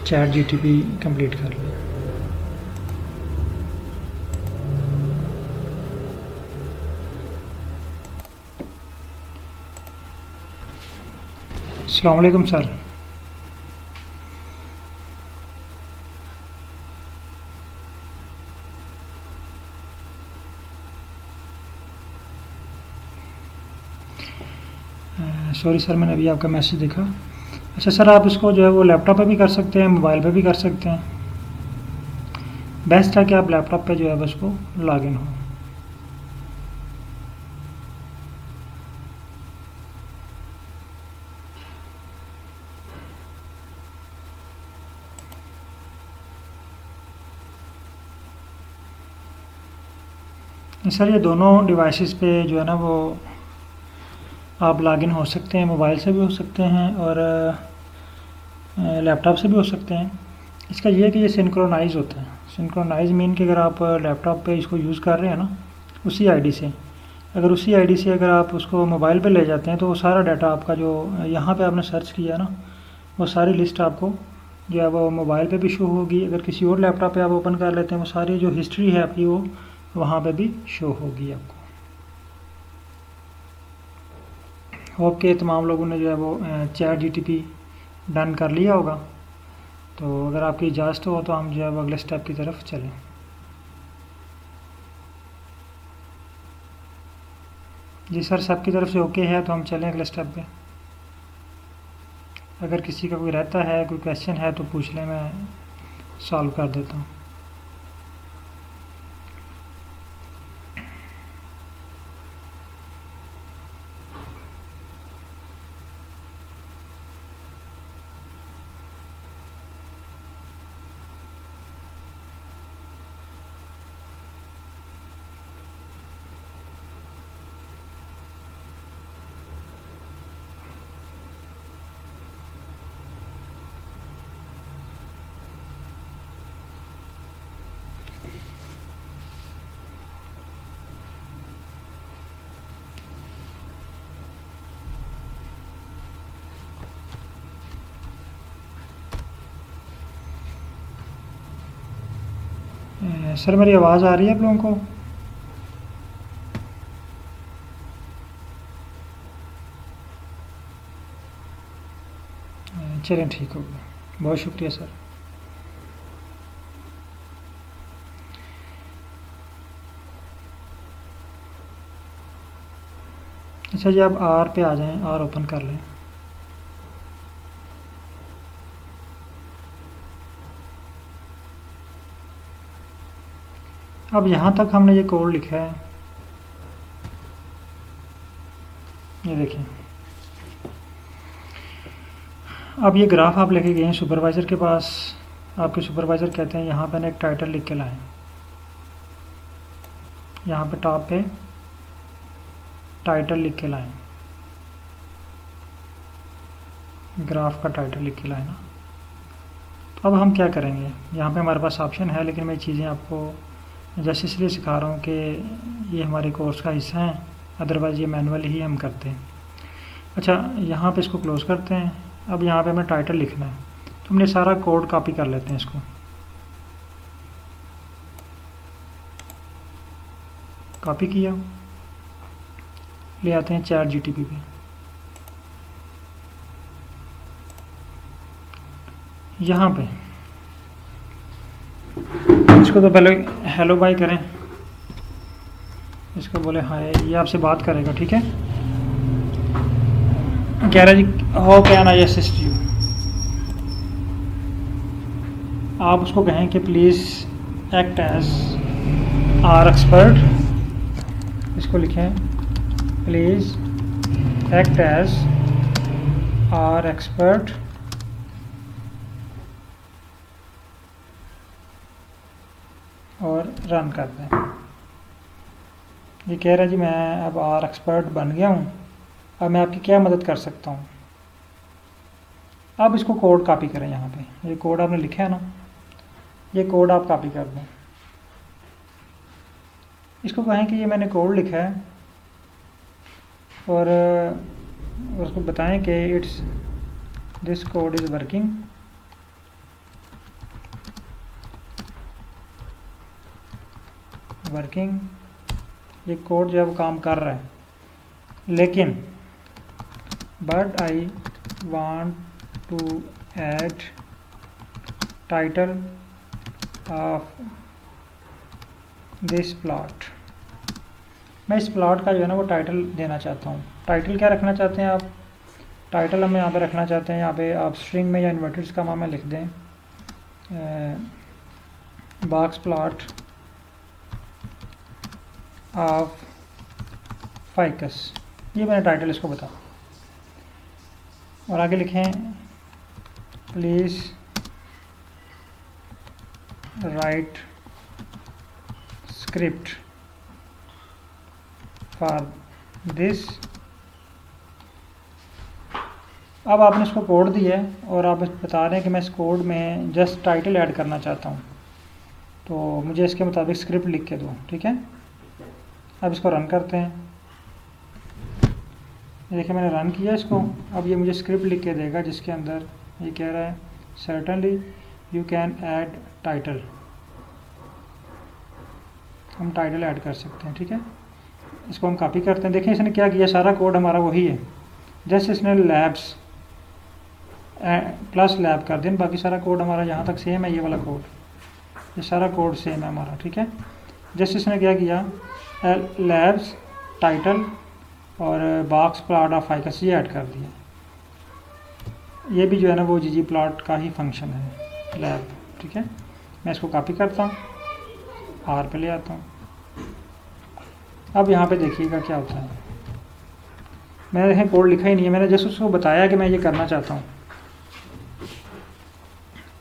चैट जीटीपी कंप्लीट कर लें। अस्सलाम वालेकुम सर। सॉरी सर, मैंने अभी आपका मैसेज देखा। अच्छा सर, आप इसको जो है वो लैपटॉप पे भी कर सकते हैं, मोबाइल पे भी कर सकते हैं। बेस्ट है कि आप लैपटॉप पे जो है उसको लॉगिन हो। सर ये दोनों डिवाइसेस पे जो है ना वो आप लॉगिन हो सकते हैं, मोबाइल से भी हो सकते हैं और लैपटॉप से भी हो सकते हैं। इसका ये है कि ये सिंक्रोनाइज़ होता है। सिंक्रोनाइज़ मीन कि अगर आप लैपटॉप पे इसको यूज़ कर रहे हैं ना उसी आईडी से, अगर उसी आईडी से अगर आप उसको मोबाइल पे ले जाते हैं तो वो सारा डाटा आपका जो यहाँ पे आपने सर्च किया ना वो सारी लिस्ट आपको जो है वो मोबाइल पे भी शो होगी। अगर किसी और लैपटॉप पे आप ओपन कर लेते हैं वो सारी जो हिस्ट्री है आपकी वो वहाँ पे भी शो होगी आपको। होप के तमाम लोगों ने जो है वो चैट जीटीपी डन कर लिया होगा। तो अगर आपकी इजाज़त हो तो हम जो है वो अगले स्टेप की तरफ चलें। जी सर, सबकी तरफ से ओके है तो हम चलें अगले स्टेप पे। अगर किसी का कोई रहता है, कोई क्वेश्चन है तो पूछ लें, मैं सॉल्व कर देता हूँ। सर मेरी आवाज़ आ रही है आप लोगों को? चलें, ठीक हो गया, बहुत शुक्रिया सर। अच्छा जी, आप आर पे आ जाएं, आर ओपन कर लें। अब यहाँ तक हमने ये कोड लिखा है, ये देखिए। अब ये ग्राफ आप लेके गए हैं सुपरवाइज़र के पास, आपके सुपरवाइज़र कहते हैं यहाँ पे ना एक टाइटल लिख के लाएं। यहाँ पे टॉप पे टाइटल लिख के लाएं, ग्राफ का टाइटल लिख के लाएं ना। तो अब हम क्या करेंगे, यहाँ पे हमारे पास ऑप्शन है, लेकिन मैं चीज़ें आपको जैसे इसलिए सिखा रहा हूँ कि ये हमारे कोर्स का हिस्सा है, अदरवाइज़ ये मैनुअली ही हम करते हैं। अच्छा, यहाँ पे इसको क्लोज़ करते हैं। अब यहाँ पे हमें टाइटल लिखना है, तो हमने सारा कोड कॉपी कर लेते हैं। इसको कॉपी किया, ले आते हैं चैट जीटीपी पे। यहाँ पे इसको तो पहले हेलो बाय करें, इसको बोले हाय, ये आपसे बात करेगा, ठीक है। कह रहा जी how can I assist you. आप उसको कहें कि please act as are expert, इसको लिखें please act as are expert और रन कर दें। ये कह रहा है जी मैं अब आर एक्सपर्ट बन गया हूँ, अब मैं आपकी क्या मदद कर सकता हूँ। अब इसको कोड कॉपी करें, यहाँ पे ये कोड आपने लिखा है ना, ये कोड आप कॉपी कर दें। इसको कहें कि ये मैंने कोड लिखा है और उसको बताएं कि it's this code is working, ये कोड जो है वो काम कर रहा है, लेकिन but I want to add title of this plot. मैं इस प्लॉट का जो है ना वो टाइटल देना चाहता हूँ। टाइटल क्या रखना चाहते हैं आप? टाइटल हम यहाँ पे रखना चाहते हैं, यहाँ पे आप स्ट्रिंग में या इन्वर्टेड कॉमा में लिख दें बॉक्स प्लॉट ऑफ फाइकस, ये मैंने टाइटल इसको बता। और आगे लिखें please write script for this. अब आपने इसको कोड दिया है और आप बता रहे हैं कि मैं इस कोड में जस्ट टाइटल ऐड करना चाहता हूँ, तो मुझे इसके मुताबिक स्क्रिप्ट लिख के दो, ठीक है। अब इसको रन करते हैं। देखिए मैंने रन किया इसको। अब ये मुझे स्क्रिप्ट लिख के देगा जिसके अंदर ये कह रहा है certainly you can add title. हम टाइटल ऐड कर सकते हैं, ठीक है। इसको हम कॉपी करते हैं। देखें इसने क्या किया, सारा कोड हमारा वही है, जैसे इसने लैब्स प्लस लैब कर दें, बाकी सारा कोड हमारा यहाँ तक सेम है। ये वाला कोड, ये सारा कोड सेम है हमारा, ठीक है। जैसे इसने क्या किया लैब्स टाइटल और बॉक्स प्लॉट ऑफ फाइकस ये ऐड कर दिया। ये भी जो है ना वो जी प्लॉट का ही फंक्शन है लैब, ठीक है। मैं इसको कॉपी करता हूँ, आर पे ले आता हूँ। अब यहाँ पे देखिएगा क्या होता है। मैंने देखें कोड लिखा ही नहीं है, मैंने जैसे उसको बताया कि मैं ये करना चाहता हूँ।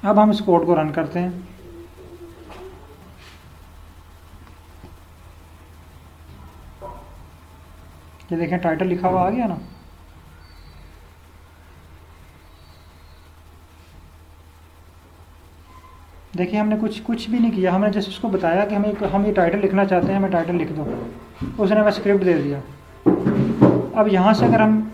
अब हम इस कोड को रन करते हैं। ये देखें टाइटल लिखा हुआ आ गया ना। देखिए हमने कुछ भी नहीं किया, हमने जैसे उसको बताया कि हम ये टाइटल लिखना चाहते हैं, हमें टाइटल लिख दो, उसने हमें स्क्रिप्ट दे दिया। अब यहाँ से अगर हम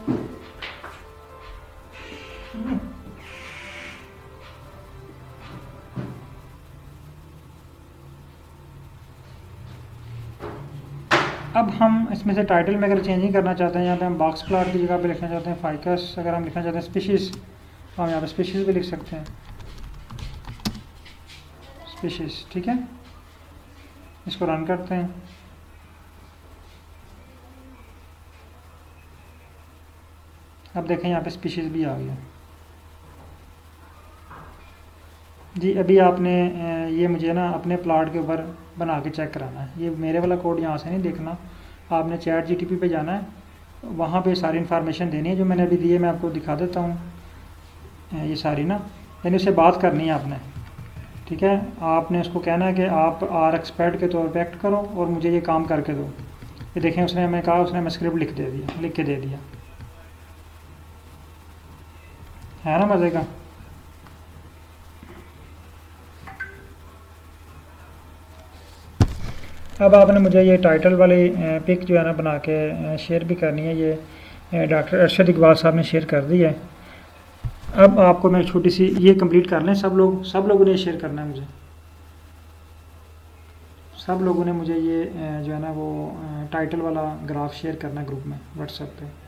इसमें से टाइटल में अगर चेंजिंग करना चाहते हैं, यहाँ पे हम बॉक्स प्लॉट की जगह पे लिखना चाहते हैं फाइकस, अगर हम लिखना चाहते हैं स्पीशीज़ तो हम यहाँ पे स्पीशीज़ भी लिख सकते हैं, स्पीशीज़, ठीक है। इसको रन करते हैं। अब देखें यहाँ पे स्पीशीज़ भी आ गया जी। अभी आपने ये मुझे ना अपने प्लॉट के ऊपर बना के चेक कराना है। ये मेरे वाला कोड यहाँ से नहीं देखना, आपने चैट जीटीपी पे जाना है, वहाँ पे सारी इन्फॉर्मेशन देनी है जो मैंने अभी दी है। मैं आपको दिखा देता हूँ ये सारी ना, यानी उससे बात करनी है आपने, ठीक है। आपने उसको कहना है कि आप आर एक्सपर्ट के तौर पे एक्ट करो और मुझे ये काम करके दो। ये देखें उसने हमें कहा, उसने हमें स्क्रिप्ट लिख के दे दिया, है ना मज़े का। अब आपने मुझे ये टाइटल वाली पिक जो है ना बना के शेयर भी करनी है। ये डॉक्टर अरशद इकबाल साहब ने शेयर कर दी है। अब आपको मैं छोटी सी ये कंप्लीट कर लें, सब लोगों ने शेयर करना है मुझे, सब लोगों ने मुझे ये जो है ना वो टाइटल वाला ग्राफ शेयर करना है ग्रुप में व्हाट्सएप पे।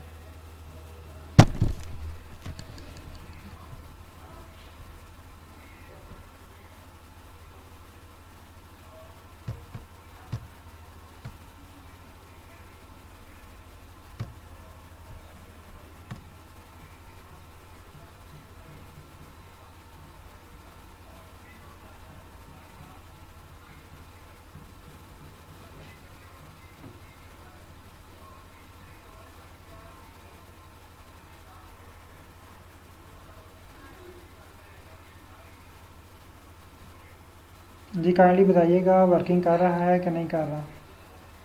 जी काइंडली बताइएगा वर्किंग कर रहा है कि नहीं कर रहा।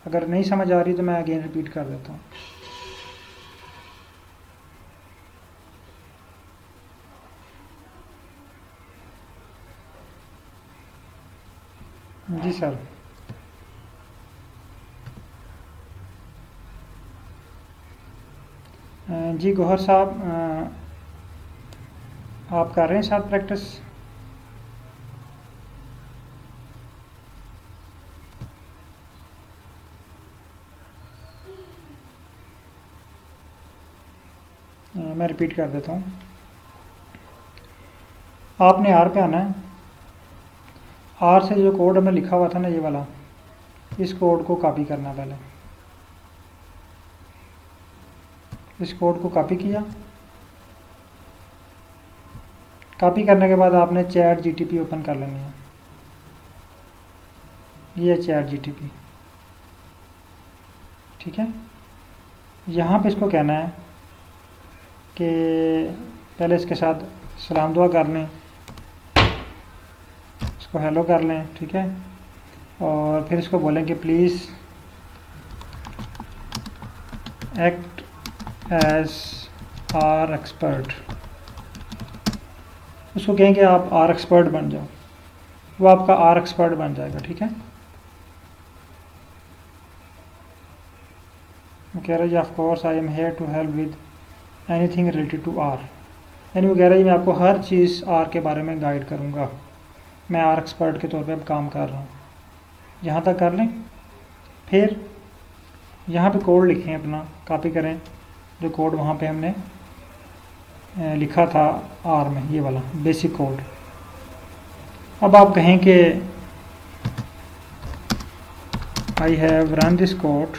अगर नहीं समझ आ रही तो मैं अगेन रिपीट कर देता हूँ। जी सर। जी गौहर साहब आप कर रहे हैं साथ प्रैक्टिस? मैं रिपीट कर देता हूँ। आपने आर पे आना है। आर से जो कोड हमें लिखा हुआ था ना ये वाला, इस कोड को कॉपी करना। पहले इस कोड को कॉपी किया कॉपी करने के बाद आपने चैट जीटीपी ओपन कर लेनी है। ये चैट जीटीपी, ठीक है। यहाँ पे इसको कहना है कि पहले इसके साथ सलाम दुआ कर लें, इसको हेलो कर लें, ठीक है। और फिर इसको बोलें कि please act as are expert. उसको कहेंगे आप आर एक्सपर्ट बन जाओ, वो आपका आर एक्सपर्ट बन जाएगा, ठीक है। वो कह रहा है of course I am here to help with anything related to R, यानी वो कह रहा है मैं आपको हर चीज़ आर के बारे में गाइड करूँगा, मैं आर एक्सपर्ट के तौर पे अब काम कर रहा हूँ। यहाँ तक कर लें। फिर यहाँ पे कोड लिखें, अपना कॉपी करें जो कोड वहाँ पे हमने लिखा था आर में, ये वाला बेसिक कोड। अब आप कहें कि I have run this code,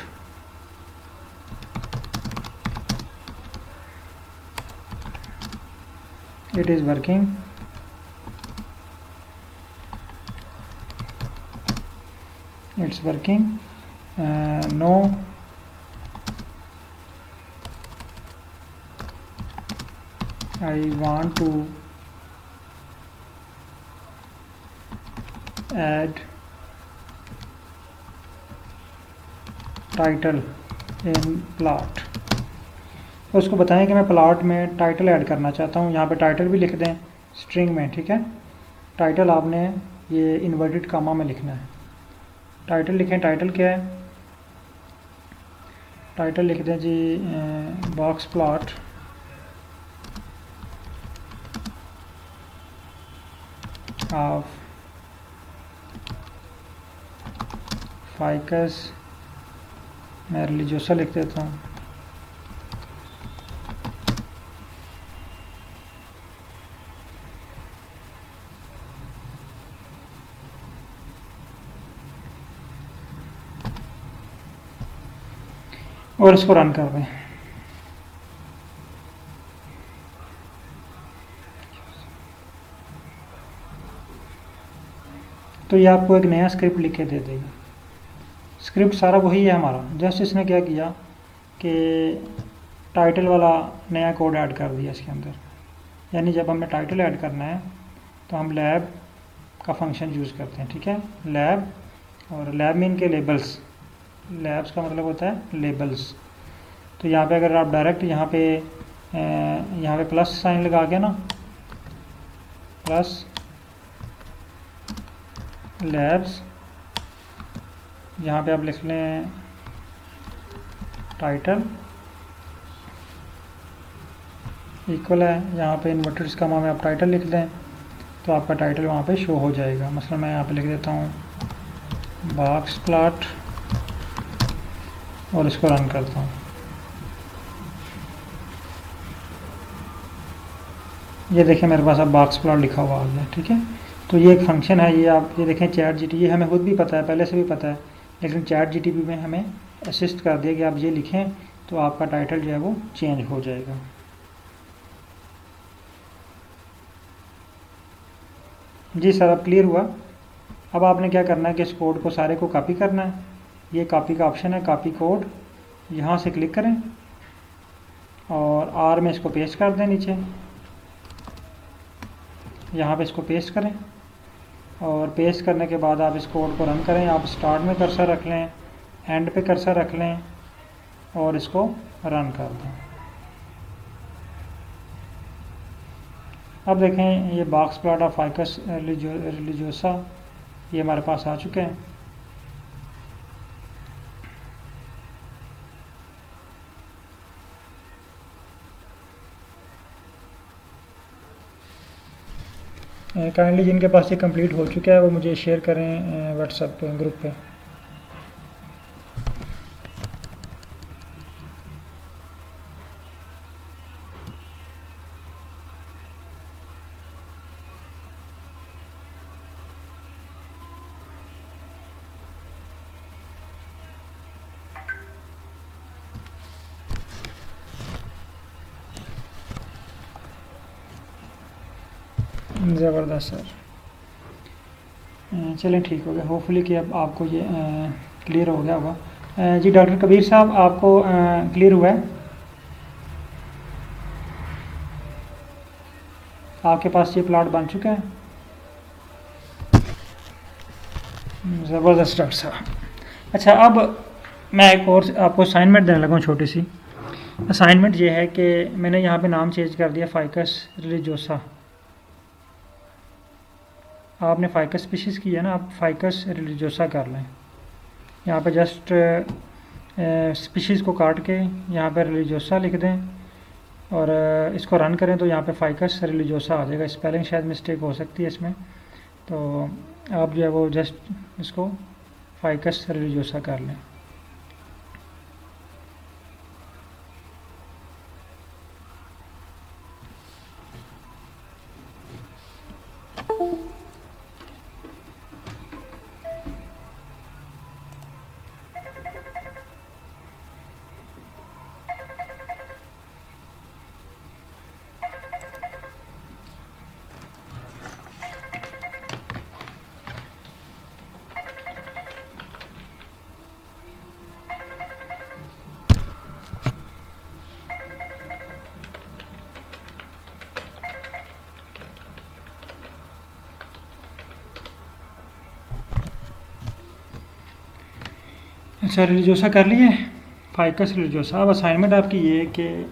it is working, it's working, no I want to add title in plot। तो उसको बताएं कि मैं प्लॉट में टाइटल ऐड करना चाहता हूँ। यहाँ पे टाइटल भी लिख दें स्ट्रिंग में, ठीक है। टाइटल आपने ये इन्वर्टेड कामा में लिखना है। टाइटल लिखें, टाइटल क्या है, टाइटल लिख दें जी बॉक्स प्लॉट ऑफ फाइकस, मैं रिलीजियोसा लिख देता हूँ, और इसको रन कर दें। तो ये आपको एक नया स्क्रिप्ट लिख के दे देगा। स्क्रिप्ट सारा वही है हमारा, जस्ट इसने क्या किया कि टाइटल वाला नया कोड ऐड कर दिया इसके अंदर। यानी जब हमें टाइटल ऐड करना है तो हम लैब का फंक्शन यूज़ करते हैं, ठीक है। लैब, और लैब मीन के लेबल्स, लैब्स का मतलब होता है लेबल्स। तो यहाँ पे अगर आप डायरेक्ट यहाँ पे प्लस साइन लगा के ना, प्लस लैब्स, यहाँ पे आप लिख लें टाइटल इक्वल है, यहाँ पे इन्वर्टेड कॉमा में आप टाइटल लिख दें तो आपका टाइटल वहाँ पे शो हो जाएगा। मसलन मैं यहाँ पे लिख देता हूँ बॉक्स प्लॉट और इसको रन करता हूँ। ये देखें मेरे पास अब बॉक्स प्लॉट लिखा हुआ आ गया, ठीक है। तो ये एक फंक्शन है, ये आप ये देखें चैट जीटीपी, ये हमें खुद भी पता है, पहले से भी पता है, लेकिन चैट जीटीपी में हमें असिस्ट कर दिया कि आप ये लिखें तो आपका टाइटल जो है वो चेंज हो जाएगा। जी सर, अब क्लियर हुआ। अब आपने क्या करना है कि इस कोड को सारे को कॉपी करना है। ये कॉपी का ऑप्शन है, कॉपी कोड, यहाँ से क्लिक करें और आर में इसको पेस्ट कर दें नीचे, यहाँ पे इसको पेस्ट करें और पेस्ट करने के बाद आप इस कोड को रन करें। आप स्टार्ट में कर्सर रख लें, एंड पे कर्सर रख लें और इसको रन कर दें। अब देखें ये box plot of ficus religiosa ये हमारे पास आ चुके हैं। काइंडली जिनके पास ये कंप्लीट हो चुका है वो मुझे शेयर करें व्हाट्सएप ग्रुप पे। ज़बरदस्त सर। चलें ठीक हो गया, होपफुली कि अब आपको ये क्लियर हो गया होगा। जी डॉक्टर कबीर साहब, आपको क्लियर हुआ है? आपके पास ये प्लाट बन चुका है? ज़बरदस्त डॉक्टर साहब। अच्छा, अब मैं एक और आपको असाइनमेंट देने लगा हूँ छोटी सी। असाइनमेंट ये है कि मैंने यहाँ पे नाम चेंज कर दिया फ़ाइकस रिलीजियोसा। आपने फ़ाइकस स्पीशीज़ की है ना, आप फ़ाइकस रिलीजियोसा कर लें। यहाँ पे जस्ट स्पीशीज़ को काट के यहाँ पे रिलीजियोसा लिख दें और इसको रन करें तो यहाँ पे फ़ाइकस रिलीजियोसा आ जाएगा। स्पेलिंग शायद मिस्टेक हो सकती है इसमें, तो आप जो है वो जस्ट इसको फ़ाइकस रिलीजियोसा कर लें। अच्छा, रिलीजियोसा कर लिए, फ़ाइकस रिलीजियोसा। अब असाइनमेंट आपकी ये है कि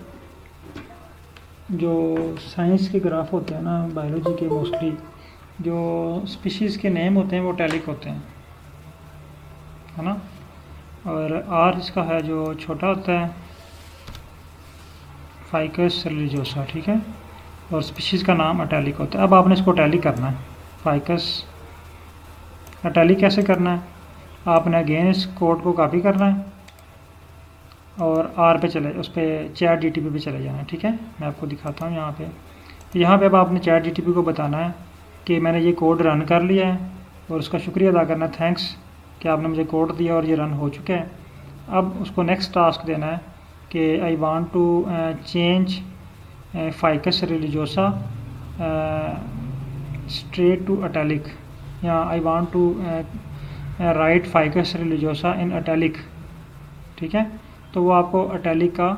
जो साइंस के ग्राफ होते हैं ना, बायोलॉजी के मोस्टली जो स्पीशीज़ के नेम होते हैं वो टैलिक होते हैं, है ना। और आर इसका है जो छोटा होता है, फ़ाइकस रिलीजियोसा, ठीक है। और स्पीशीज़ का नाम अटैलिक होता है। अब आपने इसको अटैलिक करना है, फ़ाइकस अटैलिक कैसे करना है? आपने अगेन इस कोड को कॉपी करना है और आर पे चले, उस पर चैट जीटीपी पे चले जाना है, ठीक है। मैं आपको दिखाता हूँ यहाँ पे अब आपने चैट जीटीपी को बताना है कि मैंने ये कोड रन कर लिया है और उसका शुक्रिया अदा करना है, थैंक्स कि आपने मुझे कोड दिया और ये रन हो चुका है। अब उसको नेक्स्ट टास्क देना है कि I want to change Ficus religiosa straight to italic, या I want to write Ficus religiosa in italic, ठीक है। तो वो आपको अटैलिक का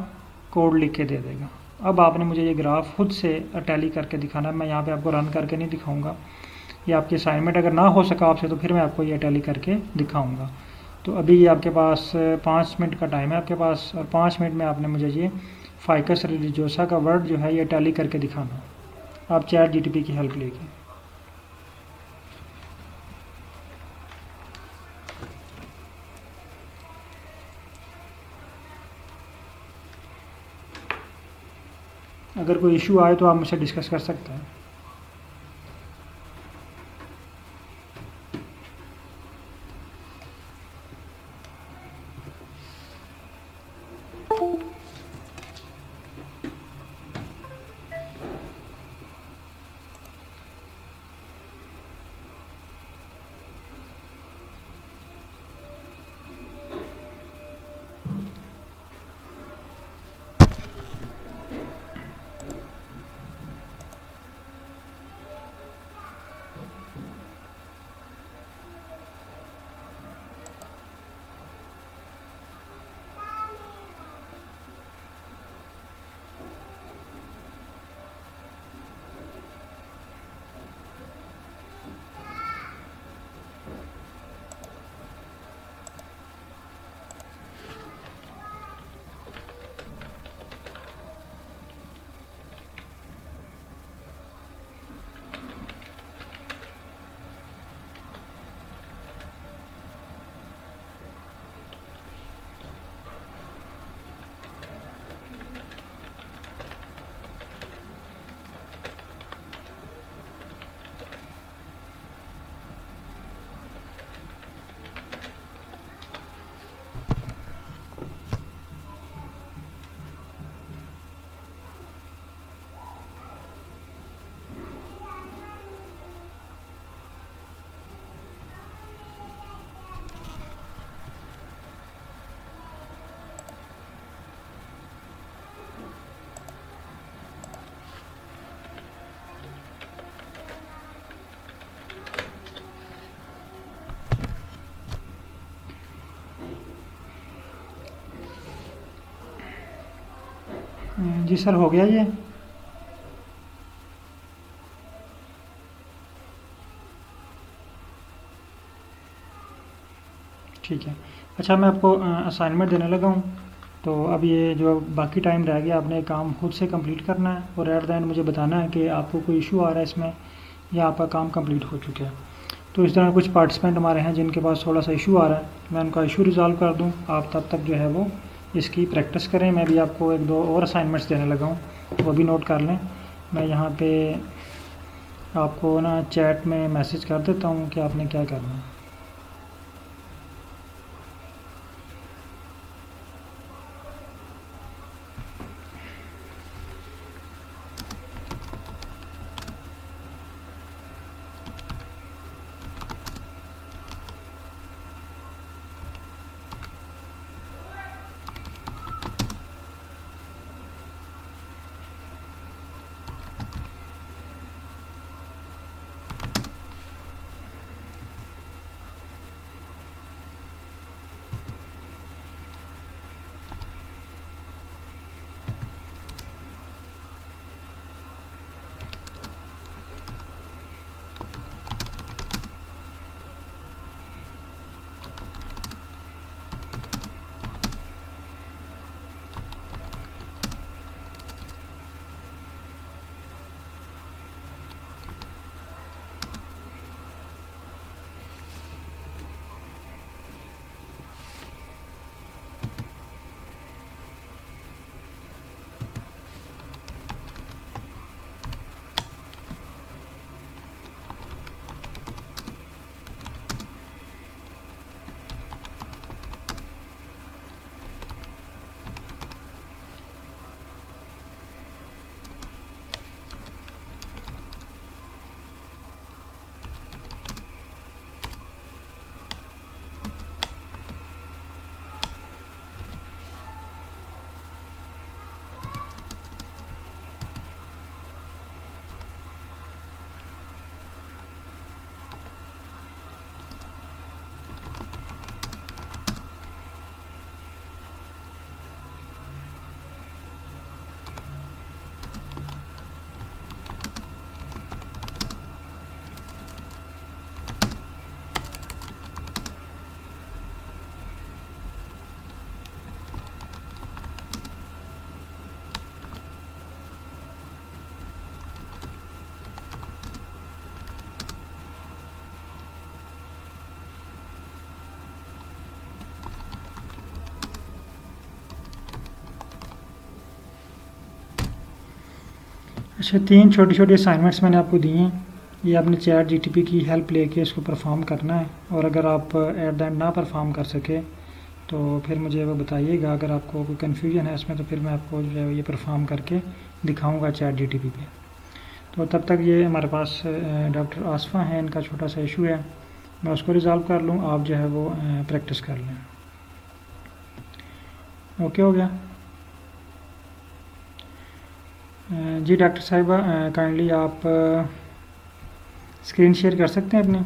कोड लिख के दे देगा। अब आपने मुझे ये ग्राफ खुद से अटैलिक करके दिखाना है। मैं यहाँ पे आपको रन करके नहीं दिखाऊंगा, ये आपकी असाइनमेंट अगर ना हो सका आपसे तो फिर मैं आपको ये अटैलिक करके दिखाऊंगा। तो अभी ये आपके पास 5 मिनट का टाइम है आपके पास, और 5 मिनट में आपने मुझे ये फ़ाइकस रिलीजियोसा का वर्ड जो है ये अटैलिक करके दिखाना, आप चैट जीटीपी की हेल्प लेके। अगर कोई इशू आए तो आप मुझसे डिस्कस कर सकते हैं। जी सर, हो गया ये? ठीक है। अच्छा, मैं आपको असाइनमेंट देने लगा हूँ। तो अब ये जो बाकी टाइम रह गया, आपने काम खुद से कंप्लीट करना है और एट द एंड मुझे बताना है कि आपको कोई इशू आ रहा है इसमें या आपका काम कंप्लीट हो चुका है। तो इस तरह कुछ पार्टिसिपेंट हमारे हैं जिनके पास थोड़ा सा इशू आ रहा है, मैं उनका इशू रिज़ॉल्व कर दूँ। आप तब तक जो है वो इसकी प्रैक्टिस करें। मैं भी आपको एक दो और असाइनमेंट्स देने लगा हूँ, वो भी नोट कर लें। मैं यहाँ पे आपको ना चैट में मैसेज कर देता हूँ कि आपने क्या करना है। अच्छा, 3 छोटी-छोटी असाइनमेंट्स मैंने आपको दी हैं। ये आपने चैट जीटीपी की हेल्प लेके इसको परफ़ॉर्म करना है और अगर आप एट द एंड ना परफ़ॉर्म कर सके तो फिर मुझे वो बताइएगा। अगर आपको कोई कन्फ्यूजन है इसमें तो फिर मैं आपको जो है ये परफ़ॉर्म करके दिखाऊँगा चैट जीटीपी पे। तो तब तक ये हमारे पास डॉक्टर आसफ़ा हैं, इनका छोटा सा इशू है, मैं उसको रिज़ॉल्व कर लूँ, आप जो है वो प्रैक्टिस कर लें। ओके हो गया? जी डॉक्टर साहिबा, काइंडली आप स्क्रीन शेयर कर सकते हैं अपनी?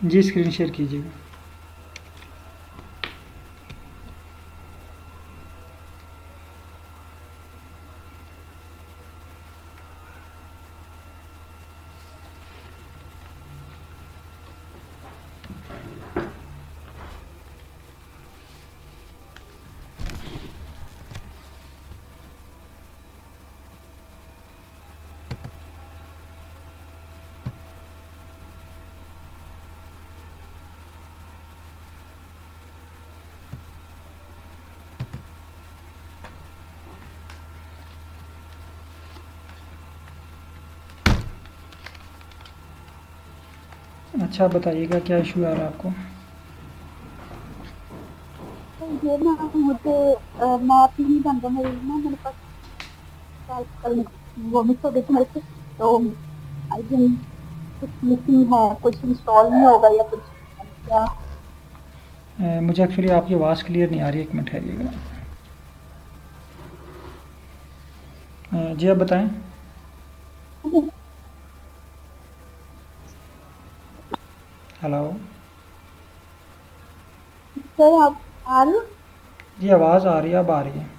जी स्क्रीन शेयर कीजिएगा। अच्छा, बताइएगा क्या इशू आ रहा है आपको? ये ना मुझे मैथ नहीं बन रहा मेरे ना मेरे पास कल वो मिस हो गई थी मेरे से, तो आई थिंक कुछ मिसिंग है, कुछ इंस्टॉल नहीं होगा या कुछ क्या? मुझे एक्चुअली आपकी आवाज़ क्लियर नहीं आ रही, एक मिनट ठहरिएगा। जी आप बताएं। हेलो सर आप आ रही हो? जी आवाज़ आ रही है, अब आ रही है।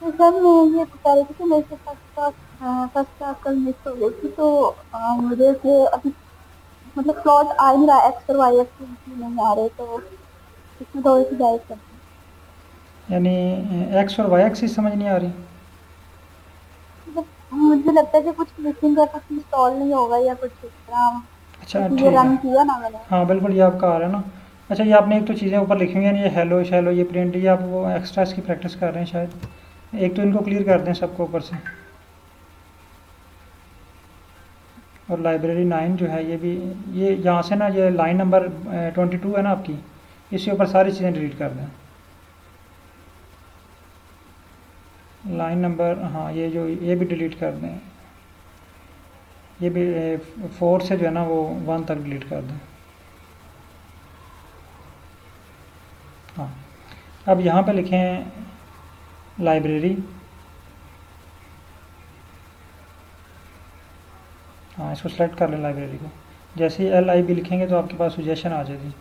तो सर मैं ये बता रही थी कि मेरे से फर्स्ट क्लास कल मिस हो गई थी, तो मुझे से अभी मतलब प्लॉट आ ही नहीं रहा, एक्स और वाई एक्स नहीं आ रहे, तो इसमें थोड़ी सी गाइड करते हैं। यानी एक्स और वाई एक्सिस समझ नहीं आ रही। मतलब मुझे लगता है कि कुछ मिसिंग है, कुछ इंस्टॉल नहीं होगा या कुछ इस तरह, अच्छा क्योंकि ये ठीक है। रन किया ना मैंने। हाँ बिल्कुल, ये आपका आ रहा है ना। अच्छा, ये आपने एक तो चीज़ें ऊपर लिखी हुई हैं, ये हेलो शैलो ये प्रिंट, ये आप वो एक्स्ट्रास की प्रैक्टिस कर रहे हैं शायद। एक तो इनको क्लियर कर दें सबको ऊपर से। और लाइब्रेरी 9 जो है ये भी, ये यहाँ से ना ये लाइन नंबर 22 है ना आपकी, इसके ऊपर सारी चीज़ें डिलीट कर दें। लाइन नंबर, हाँ ये जो ये भी डिलीट कर दें। ये भी 4 से जो है ना वो 1 तक डिलीट कर दें। हाँ, अब यहाँ पे लिखें लाइब्रेरी। हाँ, इसको सेलेक्ट कर लें लाइब्रेरी को। जैसे ही LIB लिखेंगे तो आपके पास सजेशन आ जाएगी।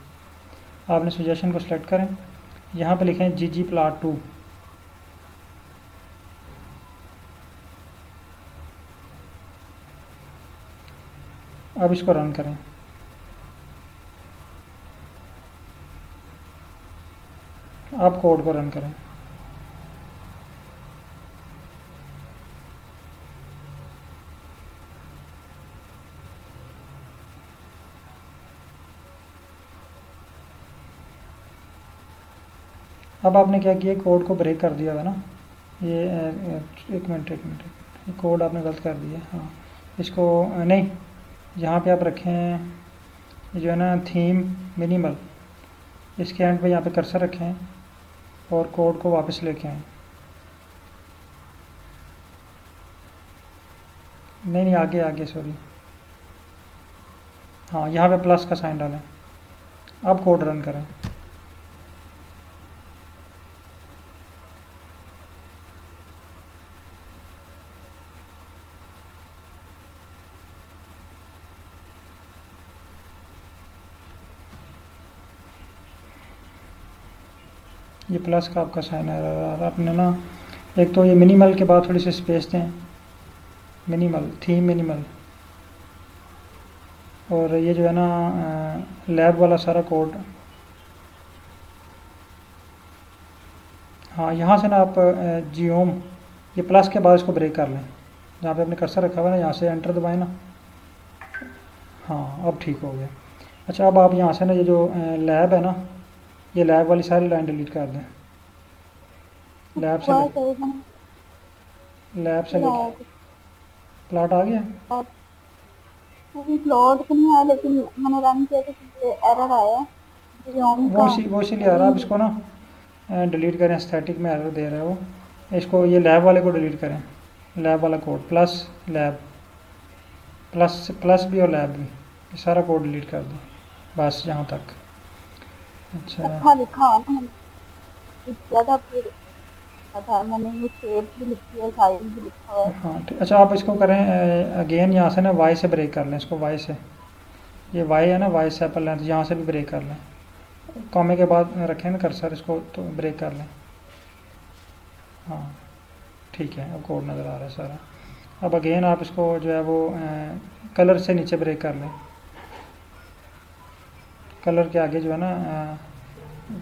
आपने सजेशन को सिलेक्ट करें, यहाँ पे लिखें ggplot2। अब इसको रन करें। अब कोड को रन करें। अब आपने क्या किया, कोड को ब्रेक कर दिया है ना। ये एक मिनट ये कोड आपने गलत कर दिया। हाँ, इसको नहीं, यहाँ पे आप रखें ये जो है ना थीम मिनिमल, इसके एंड पे यहाँ पे कर्सर रखें और कोड को वापस लेके आएँ। नहीं आगे आगे सॉरी। हाँ, यहाँ पे प्लस का साइन डालें। अब कोड रन करें। ये प्लस का आपका साइन आ रहा है। आपने ना एक तो ये मिनिमल के बाद थोड़ी सी स्पेस दें, मिनिमल थीम मिनिमल। और ये जो है ना लैब वाला सारा कोड, हाँ यहाँ से ना आप जियोम, ये प्लस के बाद इसको ब्रेक कर लें। जहाँ पे आपने कर्सर रखा हुआ है ना, यहाँ से एंटर दबाएं ना। हाँ अब ठीक हो गया। अच्छा, अब आप यहाँ से ना ये जो लैब है ना, ये लैब वाली सारी लाइन डिलीट कर दें। लैब से हुआ सही मैंने लैब से किया है। प्लाट आ गया। और अभी प्लॉट तो नहीं आया, लेकिन मैंने रन किया तो मुझे एरर आया है जियोम का। वो इसीलिए आ रहा है। अब इसको ना डिलीट करें, स्टैटिक में एरर दे रहा है वो। इसको ये लैब वाले को डिलीट करें, लैब वाला code plus lab, plus plus भी और लैब भी, ये सारा कोड डिलीट कर दें बस यहाँ तक। अच्छा अच्छा लिखा है ना मैंने, ज़्यादा फिर था, मैंने ये सेव भी लिखी है, साइज भी लिखा हुआ है। हाँ ठीक। अच्छा आप इसको करें अगेन, यहाँ से ना वाई से ब्रेक कर लें इसको, वाई से। ये वाई है ना, वाई से एप्पल लेंथ, यहाँ से भी ब्रेक कर लें। कॉमे के बाद रखें ना कर्सर, इसको तो ब्रेक कर लें। हाँ ठीक है, अब कोड नज़र आ रहा है सारा। अब अगेन आप इसको जो है वो कलर से नीचे ब्रेक कर लें। कलर के आगे जो है ना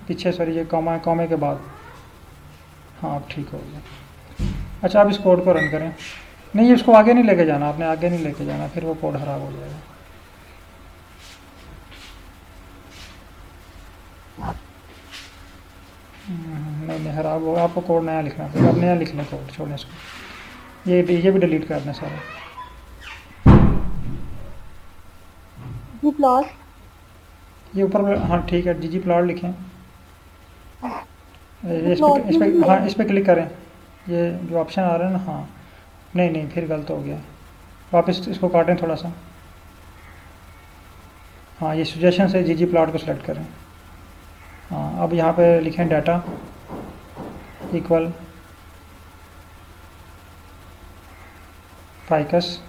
पीछे सॉरी ये कॉमे के बाद। हाँ अब ठीक हो गया। अच्छा, आप इस कोड को रन करें। नहीं, इसको आगे नहीं लेके जाना, आपने आगे नहीं लेके जाना, फिर वो कोड ख़राब हो जाएगा। नहीं ख़राब हो, आपको कोड नया लिखना पड़ेगा। अब नया लिख लें कोड, छोड़ें इसको। ये भी डिलीट कर दें सारा। जी प्लॉट ये ऊपर, हाँ ठीक है, जी प्लॉट लिखें। प्लॉट में भी हाँ इस पर क्लिक करें। ये जो ऑप्शन आ रहा है ना, हाँ नहीं फिर गलत हो गया। वापस इसको काटें थोड़ा सा। हाँ, ये सजेशन से जीजी प्लॉट को सिलेक्ट करें। हाँ, अब यहाँ पे लिखें डाटा इक्वल फाइकस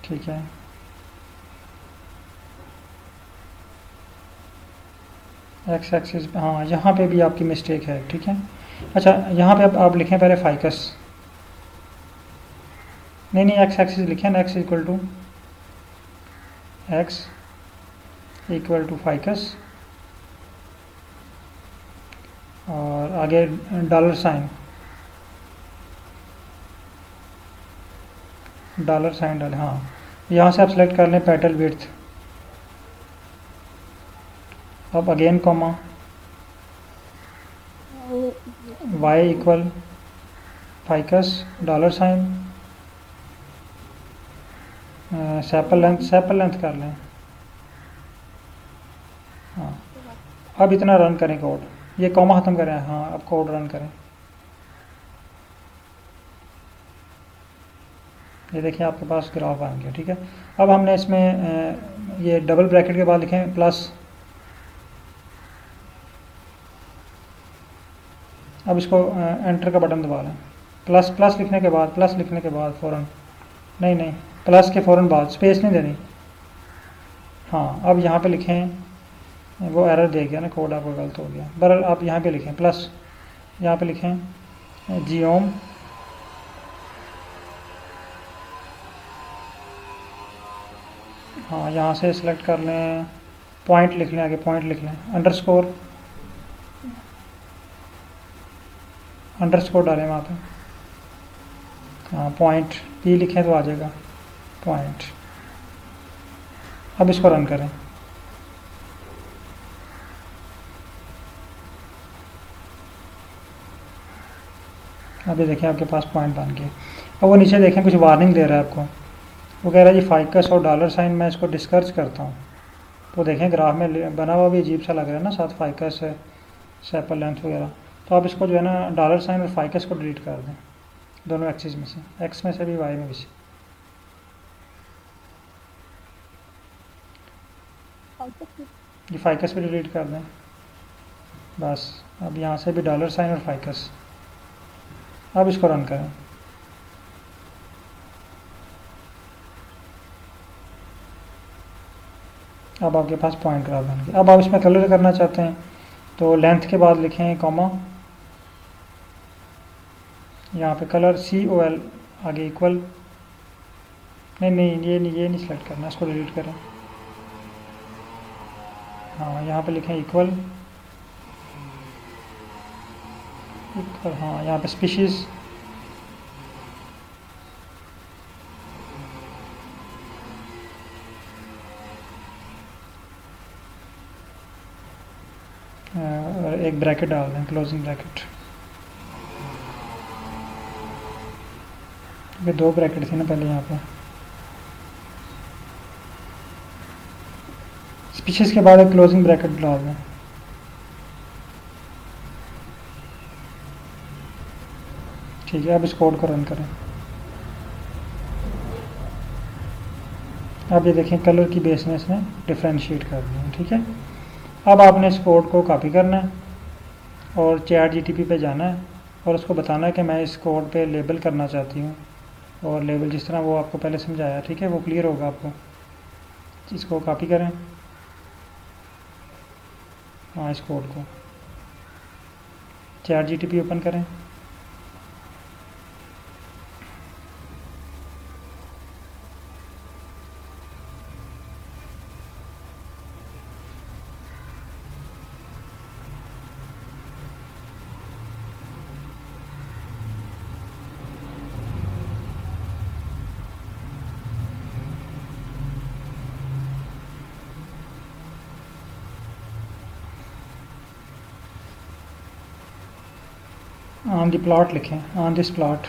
ठीक है। एक्स एक्सिस, हाँ यहाँ पे भी आपकी मिस्टेक है, ठीक है। अच्छा, यहाँ पे अब आप लिखें पहले फाइकस, नहीं एक्स एक्सिस लिखें ना, एक्स इक्वल टू फाइकस और आगे $साइन डालें। हाँ, यहाँ से आप सेलेक्ट कर लें पेटल विड्थ, अब again comma y equal ficus $साइन सैपल लेंथ कर लें। हाँ, अब इतना रन करें कोड, ये कॉमा ख़त्म करें। हाँ, अब कोड रन करें। ये देखिए आपके पास ग्राफ बन गया, ठीक है। अब हमने इसमें ये डबल ब्रैकेट के बाद लिखें प्लस, अब इसको एंटर का बटन दबा लें। प्लस लिखने के बाद फ़ौरन नहीं प्लस के फ़ौरन बाद स्पेस नहीं देनी। हाँ, अब यहाँ पे लिखें, वो एरर दे गया ना, कोड आपका गलत हो गया। बहरहाल आप यहाँ पे लिखें प्लस, यहाँ पे लिखें जियोम हाँ, यहाँ से सिलेक्ट कर लें, पॉइंट लिख लें, आगे पॉइंट लिख लें, अंडरस्कोर डालें वहाँ पे। हाँ, पॉइंट पी लिखें तो आ जाएगा पॉइंट। अब इसको रन करें। अभी देखें आपके पास पॉइंट बन गए। अब वो नीचे देखें कुछ वार्निंग दे रहा है आपको, वो कह रहा है जी फाइकस और $साइन मैं इसको डिस्करेज करता हूँ। तो देखें ग्राफ में बना हुआ भी अजीब सा लग रहा है ना, साथ फाइकस है, सैपल लेंथ वगैरह। तो आप इसको जो है ना $साइन और फाइकस को डिलीट कर दें, दोनों एक्सिस में से, एक्स में से भी वाई में भी से। ये फाइकस भी डिलीट कर दें बस। अब यहाँ से भी $साइन और फाइकस। अब इसको रन करें। अब आपके पास पॉइंट ग्राफ बन गया। अब आप इसमें कलर करना चाहते हैं तो लेंथ के बाद लिखें कॉमा, यहाँ पे कलर COL आगे इक्वल, नहीं ये नहीं सेलेक्ट करना, इसको डिलीट करें। हाँ, यहाँ पे लिखें इक्वल, हाँ यहाँ पे स्पीशीज़ और एक ब्रैकेट डाल दें, क्लोजिंग ब्रैकेट। ये 2 ब्रैकेट थी ना पहले, यहाँ पे स्पीशीज़ के बाद एक क्लोजिंग ब्रैकेट डाल दें। ठीक है, अब इस कोड को रन करें। अब ये देखें कलर की बेस में इसने डिफ्रेंशिएट कर दिया, ठीक है। अब आपने इस कोड को कॉपी करना है और ChatGPT पे जाना है और उसको बताना है कि मैं इस कोड पे लेबल करना चाहती हूँ, और लेबल जिस तरह वो आपको पहले समझाया, ठीक है, वो क्लियर होगा आपको। इसको कॉपी करें, हाँ इस कोड को ChatGPT ओपन करें, ऑन द प्लॉट लिखें, on this plot.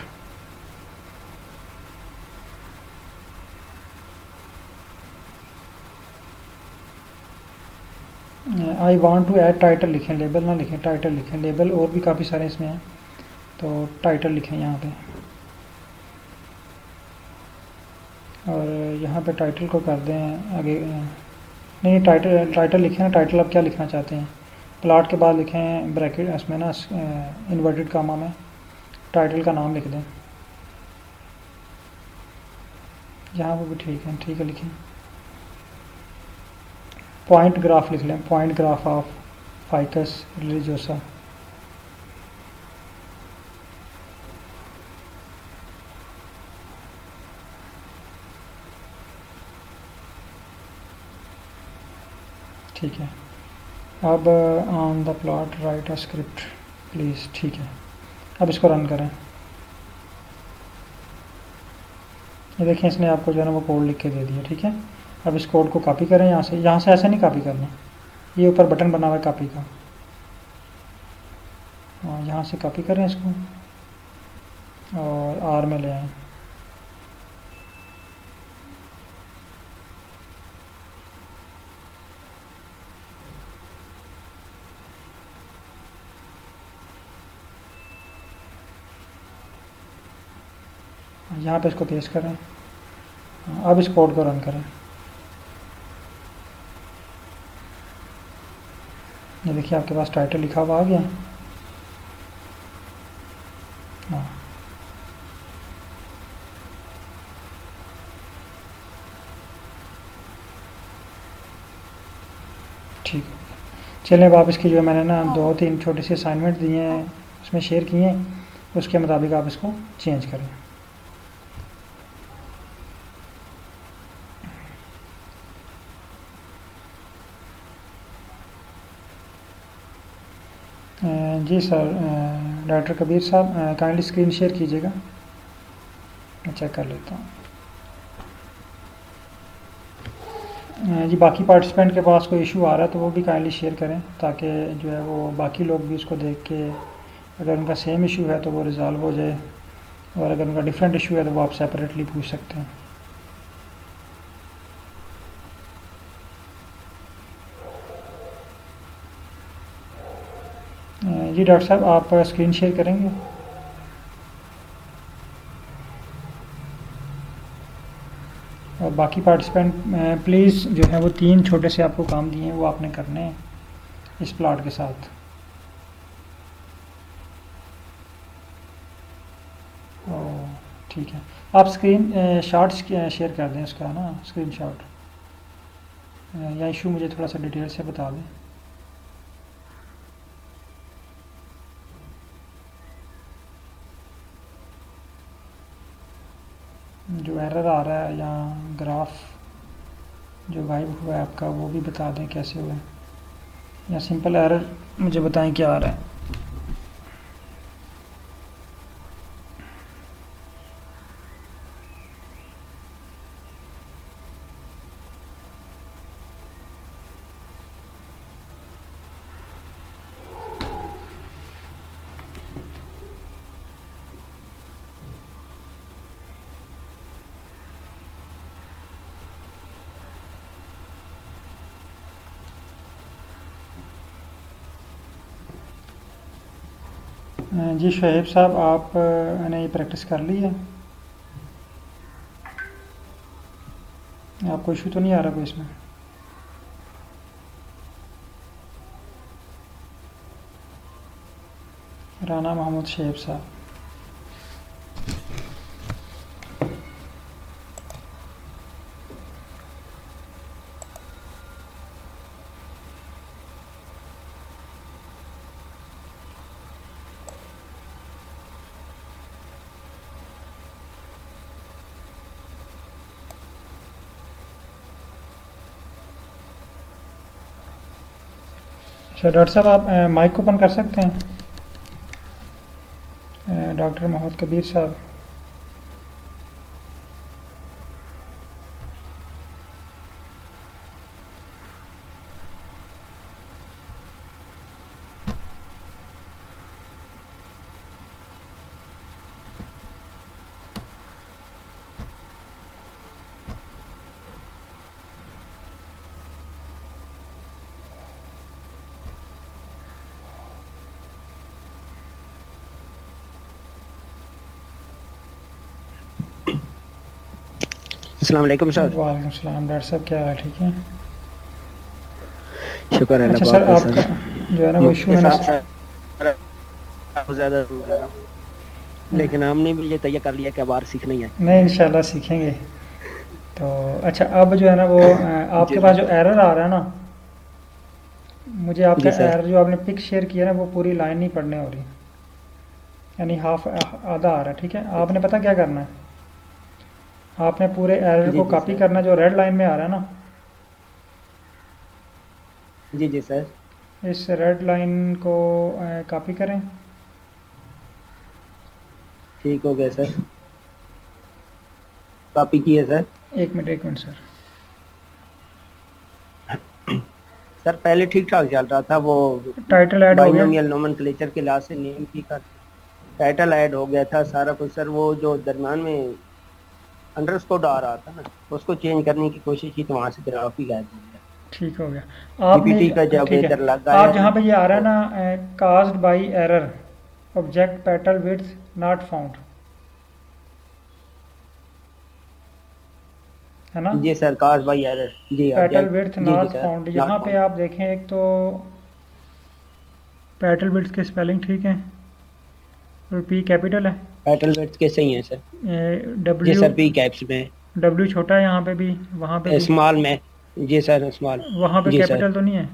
I want to add title लिखें, लेबल ना लिखें, टाइटल लिखें। लेबल और भी काफ़ी सारे इसमें हैं, तो टाइटल लिखें यहाँ पे। और यहाँ पे टाइटल को कर दें आगे, नहीं टाइटल टाइटल लिखें ना, टाइटल आप क्या लिखना चाहते हैं। प्लाट के बाद लिखें ब्रैकेट इसमें ना इन्वर्टेड कामा में टाइटल का नाम लिख दें। यहाँ पर भी ठीक है लिखें। पॉइंट ग्राफ लिख लें, point graph of ficus religiosa. ठीक है। अब on the plot right a script please. ठीक है, अब इसको रन करें। ये देखें इसने आपको जो है ना वो कोड लिख के दे दिया। ठीक है, अब इस कोड को कॉपी करें यहाँ से ऐसे नहीं कॉपी करना, ये ऊपर बटन बना हुआ है कॉपी का, यहाँ से कॉपी करें इसको और आर में ले आएँ। यहाँ पे इसको पेस्ट करें। अब इस कोड को रन करें। ये देखिए आपके पास टाइटल लिखा हुआ आ गया। हाँ, ठीक है। चलें, अब आप इसकी जो है मैंने ना 2-3 छोटी सी असाइनमेंट दिए हैं उसमें शेयर किए हैं, उसके मुताबिक आप इसको चेंज करें। जी सर, डॉक्टर कबीर साहब काइंडली स्क्रीन शेयर कीजिएगा, मैं चेक कर लेता हूँ। जी बाकी पार्टिसिपेंट के पास कोई इशू आ रहा है तो वो भी काइंडली शेयर करें, ताकि जो है वो बाकी लोग भी उसको देख के अगर उनका सेम इशू है तो वो रिज़ॉल्व हो जाए, और अगर उनका डिफरेंट इशू है तो वो आप सेपरेटली पूछ सकते हैं। जी डॉक्टर साहब आप स्क्रीन शेयर करेंगे। और बाकी पार्टिसिपेंट प्लीज़ जो है वो 3 छोटे से आपको काम दिए हैं वो आपने करने हैं इस प्लॉट के साथ। ओह ठीक है, आप स्क्रीन शॉट्स शेयर कर दें उसका ना स्क्रीन शॉट, या इशू मुझे थोड़ा सा डिटेल से बता दें। जो एरर आ रहा है या ग्राफ जो गायब हुआ है आपका वो भी बता दें कैसे हुआ है, या सिंपल एरर मुझे बताएं क्या आ रहा है। जी शुएब साहब आपने ये प्रैक्टिस कर ली है, आपको इशू तो नहीं आ रहा कोई इसमें? राना मोहम्मद शुएब साहब। अच्छा डॉक्टर साहब आप माइक ओपन कर सकते हैं, डॉक्टर मोहम्मद कबीर साहब। अस्सलाम वालेकुम सर। वालेकुम सलाम डॉक्टर साहब, क्या हाल है? ठीक है। शुक्र है अल्लाह अच्छा पाक सर, का आपका सर। जो है ना वो इशू मुझके मैंने साथ सर बहुत ज़्यादा दूर है, लेकिन हमने भी ये तय कर लिया कि अब बाहर सीखना ही है। नहीं, इंशाल्लाह सीखेंगे। तो अच्छा, अब जो है ना वो जी आपके पास सर। जो एरर आ रहा है ना, मुझे आपका जी सर। एरर जो आपने पिक शेयर किया ना वो पूरी लाइन नहीं पढ़ने हो रही, यानी हाफ आधा आ रहा है। ठीक है, आपने पता क्या करना है, आपने पूरे एरर जी को जी कॉपी सर। करना है जो रेड लाइन में आ रहा है ना, जी जी सर। इस रेड लाइन को कॉपी करें। ठीक हो गया सर। कॉपी की है सर। एक मिनट सर। सर पहले ठीक ठाक चल रहा था वो, टाइटल ऐड हो गया। बाइनोमियल नोमेनक्लेचर के लिहाज से नेम की का टाइटल ऐड हो गया था सारा कुछ सर। वो जो दरम्यान में अंडरस्कोर आ रहा था ना, उसको चेंज करने की कोशिश की तो वहां से ग्राफ ही गायब हो गया। ठीक हो गया आपने। जीपीटी का जब ठीक है, इधर लगाया आप जहाँ पे ये आ रहा है तो ना, caused by error object petal width not found, है ना? जी सर, काश भाई एरर। जी पेटल ऑब्जेक्ट। विड्थ जी जी नॉट सर, फाउंड, नॉट यहाँ पे फाउंड। आप देखें, एक तो पेटल विड्थ के स्पेलिंग ठीक है और पी कैपिटल है, पेटल विड्थ के सही है सर। जी डब्ल्यू सर, पी कैप्स में। डब्ल्यू छोटा है यहाँ पे भी, वहाँ पे भी, स्मॉल में। जी सर, स्मॉल। वहाँ पे जी सर। कैपिटल तो नहीं है।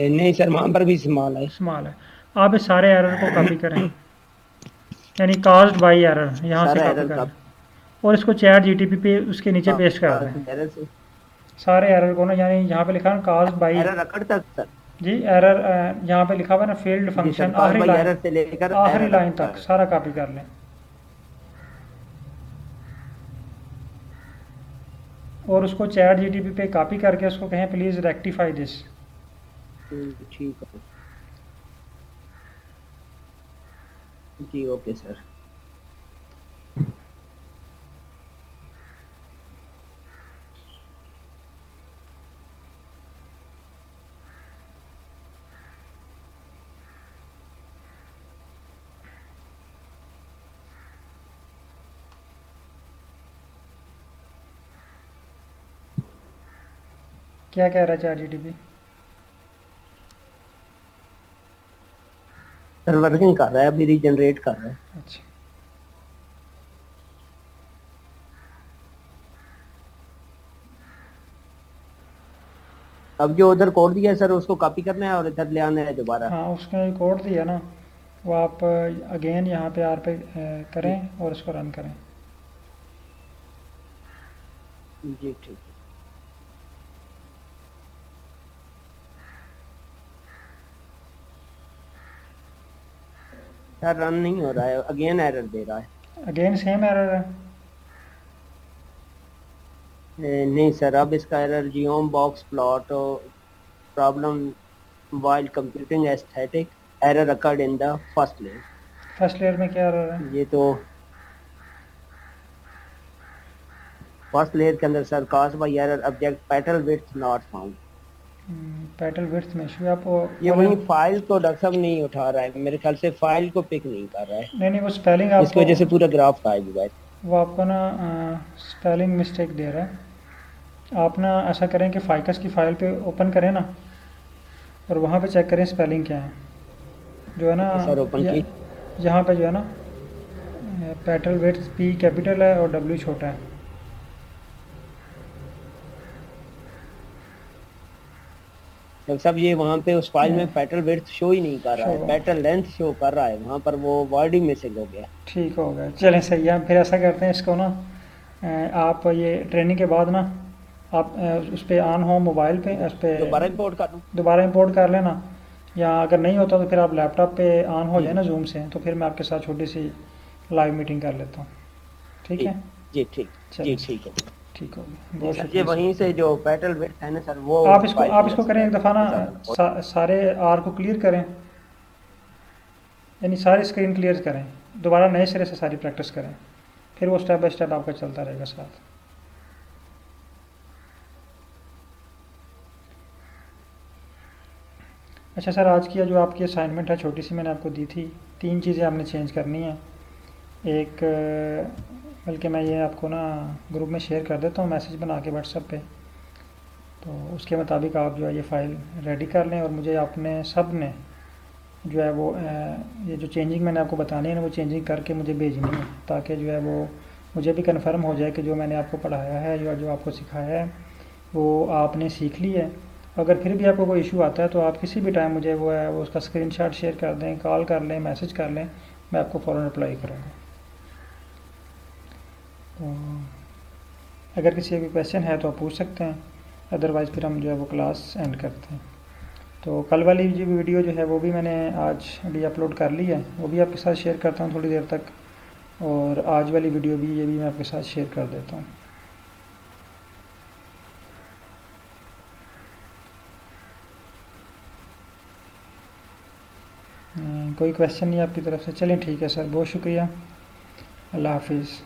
नहीं सर, वहाँ पर भी स्मॉल है। स्मॉल है। आप इस सारे एरर को कॉपी करें, यानी कास्ड बाई एरर यहाँ से सारा कॉपी एरर करें का और इसको चैट जीटीपी पे उसके नीचे पेस्ट कर दें। एरर से सारे एरर को ना, यानी यहाँ पे लिखा है कास्ट बाई, एरर अकड़ तक सर। जी एरर, यहाँ पे लिखा हुआ है ना फील्ड जी सर, फंक्शन, काश भाई एरर से लेकर आखिरी एरर लाइन तक अकड़। सारा कॉपी कर लें और उसको चैट जीटीपी पे कॉपी करके उसको कहें प्लीज़ रेक्टिफाई दिस। ठीक है जी, ओके सर। क्या कह रहा है चैट जीटीपी? सर वर्किंग कर रहा है, अभी रीजनरेट कर रहा है। अच्छा, अब जो उधर कोड दिया है सर, उसको कॉपी करना है और इधर ले आना है दोबारा। हाँ उसने कोड दिया ना, वो आप अगेन यहाँ पे आर पे जी करें और इसको रन करें। जी ठीक है सर। रन नहीं हो रहा है, अगेन एरर दे रहा है। अगेन सेम एरर है। नहीं सर, अब इसका error geom box plot problem while computing aesthetic error occurred in the first layer। First layer में क्या एरर है? ये तो फर्स्ट लेयर के अंदर sir caused by error object petal width not found. Petal width में इशू, आप ये खोलें। वही फाइल को डॉक्टर साहब नहीं उठा रहा है, मेरे ख्याल से फाइल को पिक नहीं कर रहा है, नहीं नहीं, वो स्पेलिंग इसकी आपको, वजह से पूरा ग्राफ गायब हुआ है। वो आपको ना स्पेलिंग मिस्टेक दे रहा है। आप ना ऐसा करें कि फाइकस की फ़ाइल पे ओपन करें ना और वहाँ पे चेक करें स्पेलिंग क्या है, जो है ना, सर ओपन की। यहाँ पे जो है ना पेटल विड्थ पी कैपिटल है और डब्ल्यू छोटा है। डॉक्टर साहब ये वहाँ पे उस फाइल में पेटल विड्थ शो ही नहीं कर रहा है, शो पेटल लेंथ शो कर रहा है, वहाँ पर वो वर्ड ही मिसिंग हो गया। ठीक हो गया, चलें सही है। फिर ऐसा करते हैं इसको ना, आप ये ट्रेनिंग के बाद ना आप उस पर ऑन हो मोबाइल पे, उस दोबारा पर इंपोर्ट कर दूँ। दोबारा इंपोर्ट कर लेना, या अगर नहीं होता तो फिर आप लैपटॉप पे ऑन हो जाए ना जी जूम से, तो फिर मैं आपके साथ छोटी सी लाइव मीटिंग कर लेता हूँ। ठीक है, जी ठीक। जी चलें ठीक है ठीक हो गया, जी बहुत सर। ये शुक्रिया सर। वहीं से जो पेटल विड्थ है ना सर, वो आप इसको फाइल आप के इसको अंदर से करें एक गायब दफ़ा हो ना, गया सर। सारे आर को क्लियर करें, यानी सारी स्क्रीन क्लियर करें, दोबारा नए सिरे से सारी प्रैक्टिस करें, फिर वो स्टेप बाय स्टेप आपका चलता रहेगा साथ। अच्छा सर, आज की जो आपकी असाइनमेंट है छोटी सी मैंने आपको दी थी, 3 चीज़ें आपने चेंज करनी है। एक बल्कि मैं ये आपको ना ग्रुप में शेयर कर देता हूँ मैसेज बना के व्हाट्सएप पे, तो उसके मुताबिक आप जो है ये फ़ाइल रेडी कर लें और मुझे आपने सब ने जो है वो ये जो चेंजिंग मैंने आपको बतानी है ना वो चेंजिंग करके मुझे भेजनी है, ताकि जो है वो मुझे भी कंफर्म हो जाए कि जो मैंने आपको पढ़ाया है जो आपको सिखाया है वो आपने सीख ली है। अगर फिर भी आपको कोई इशू आता है तो आप किसी भी टाइम मुझे वो है वो उसका स्क्रीनशॉट शेयर कर दें, कॉल कर लें, मैसेज कर लें, मैं आपको फ़ौरन रिप्लाई करूँगा। तो अगर किसी का क्वेश्चन है तो आप पूछ सकते हैं, अदरवाइज़ फिर हम जो है वो क्लास एंड करते हैं। तो कल वाली जो वीडियो जो है वो भी मैंने आज अभी अपलोड कर ली है, वो भी आपके साथ शेयर करता हूँ थोड़ी देर तक, और आज वाली वीडियो भी ये भी मैं आपके साथ शेयर कर देता हूँ। कोई क्वेश्चन नहीं आपकी तरफ से? चलें ठीक है सर, बहुत शुक्रिया, अल्लाह हाफिज़।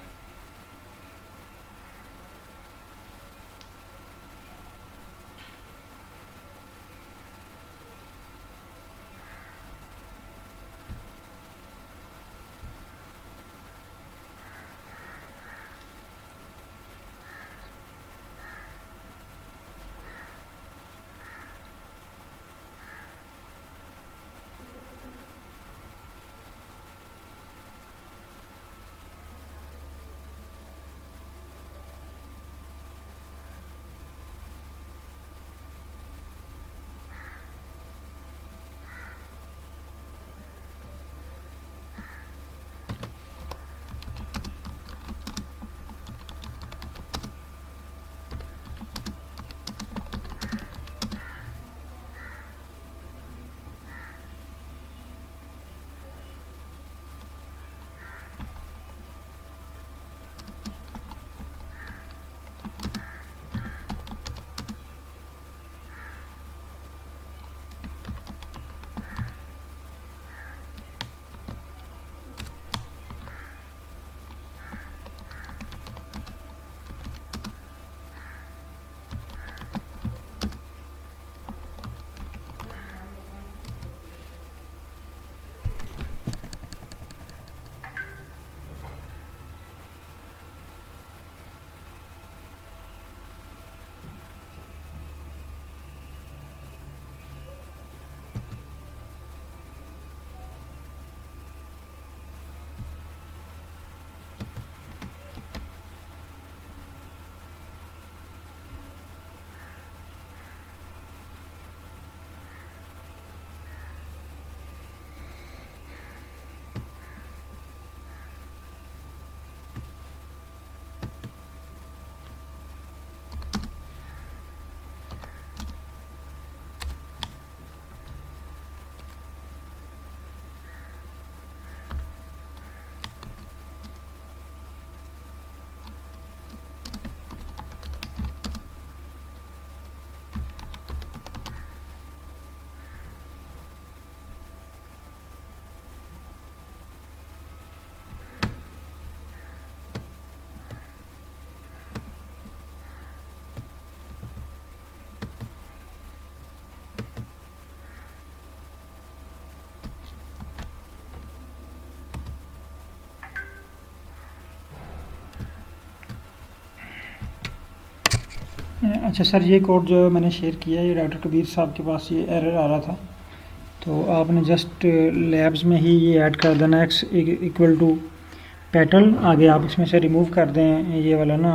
अच्छा सर, ये कोड जो मैंने शेयर किया है ये डॉक्टर कबीर साहब के पास ये एरर आ रहा था, तो आपने जस्ट लैब्स में ही ये ऐड कर देना x इक्वल टू पेटल, आगे आप इसमें से रिमूव कर दें ये वाला ना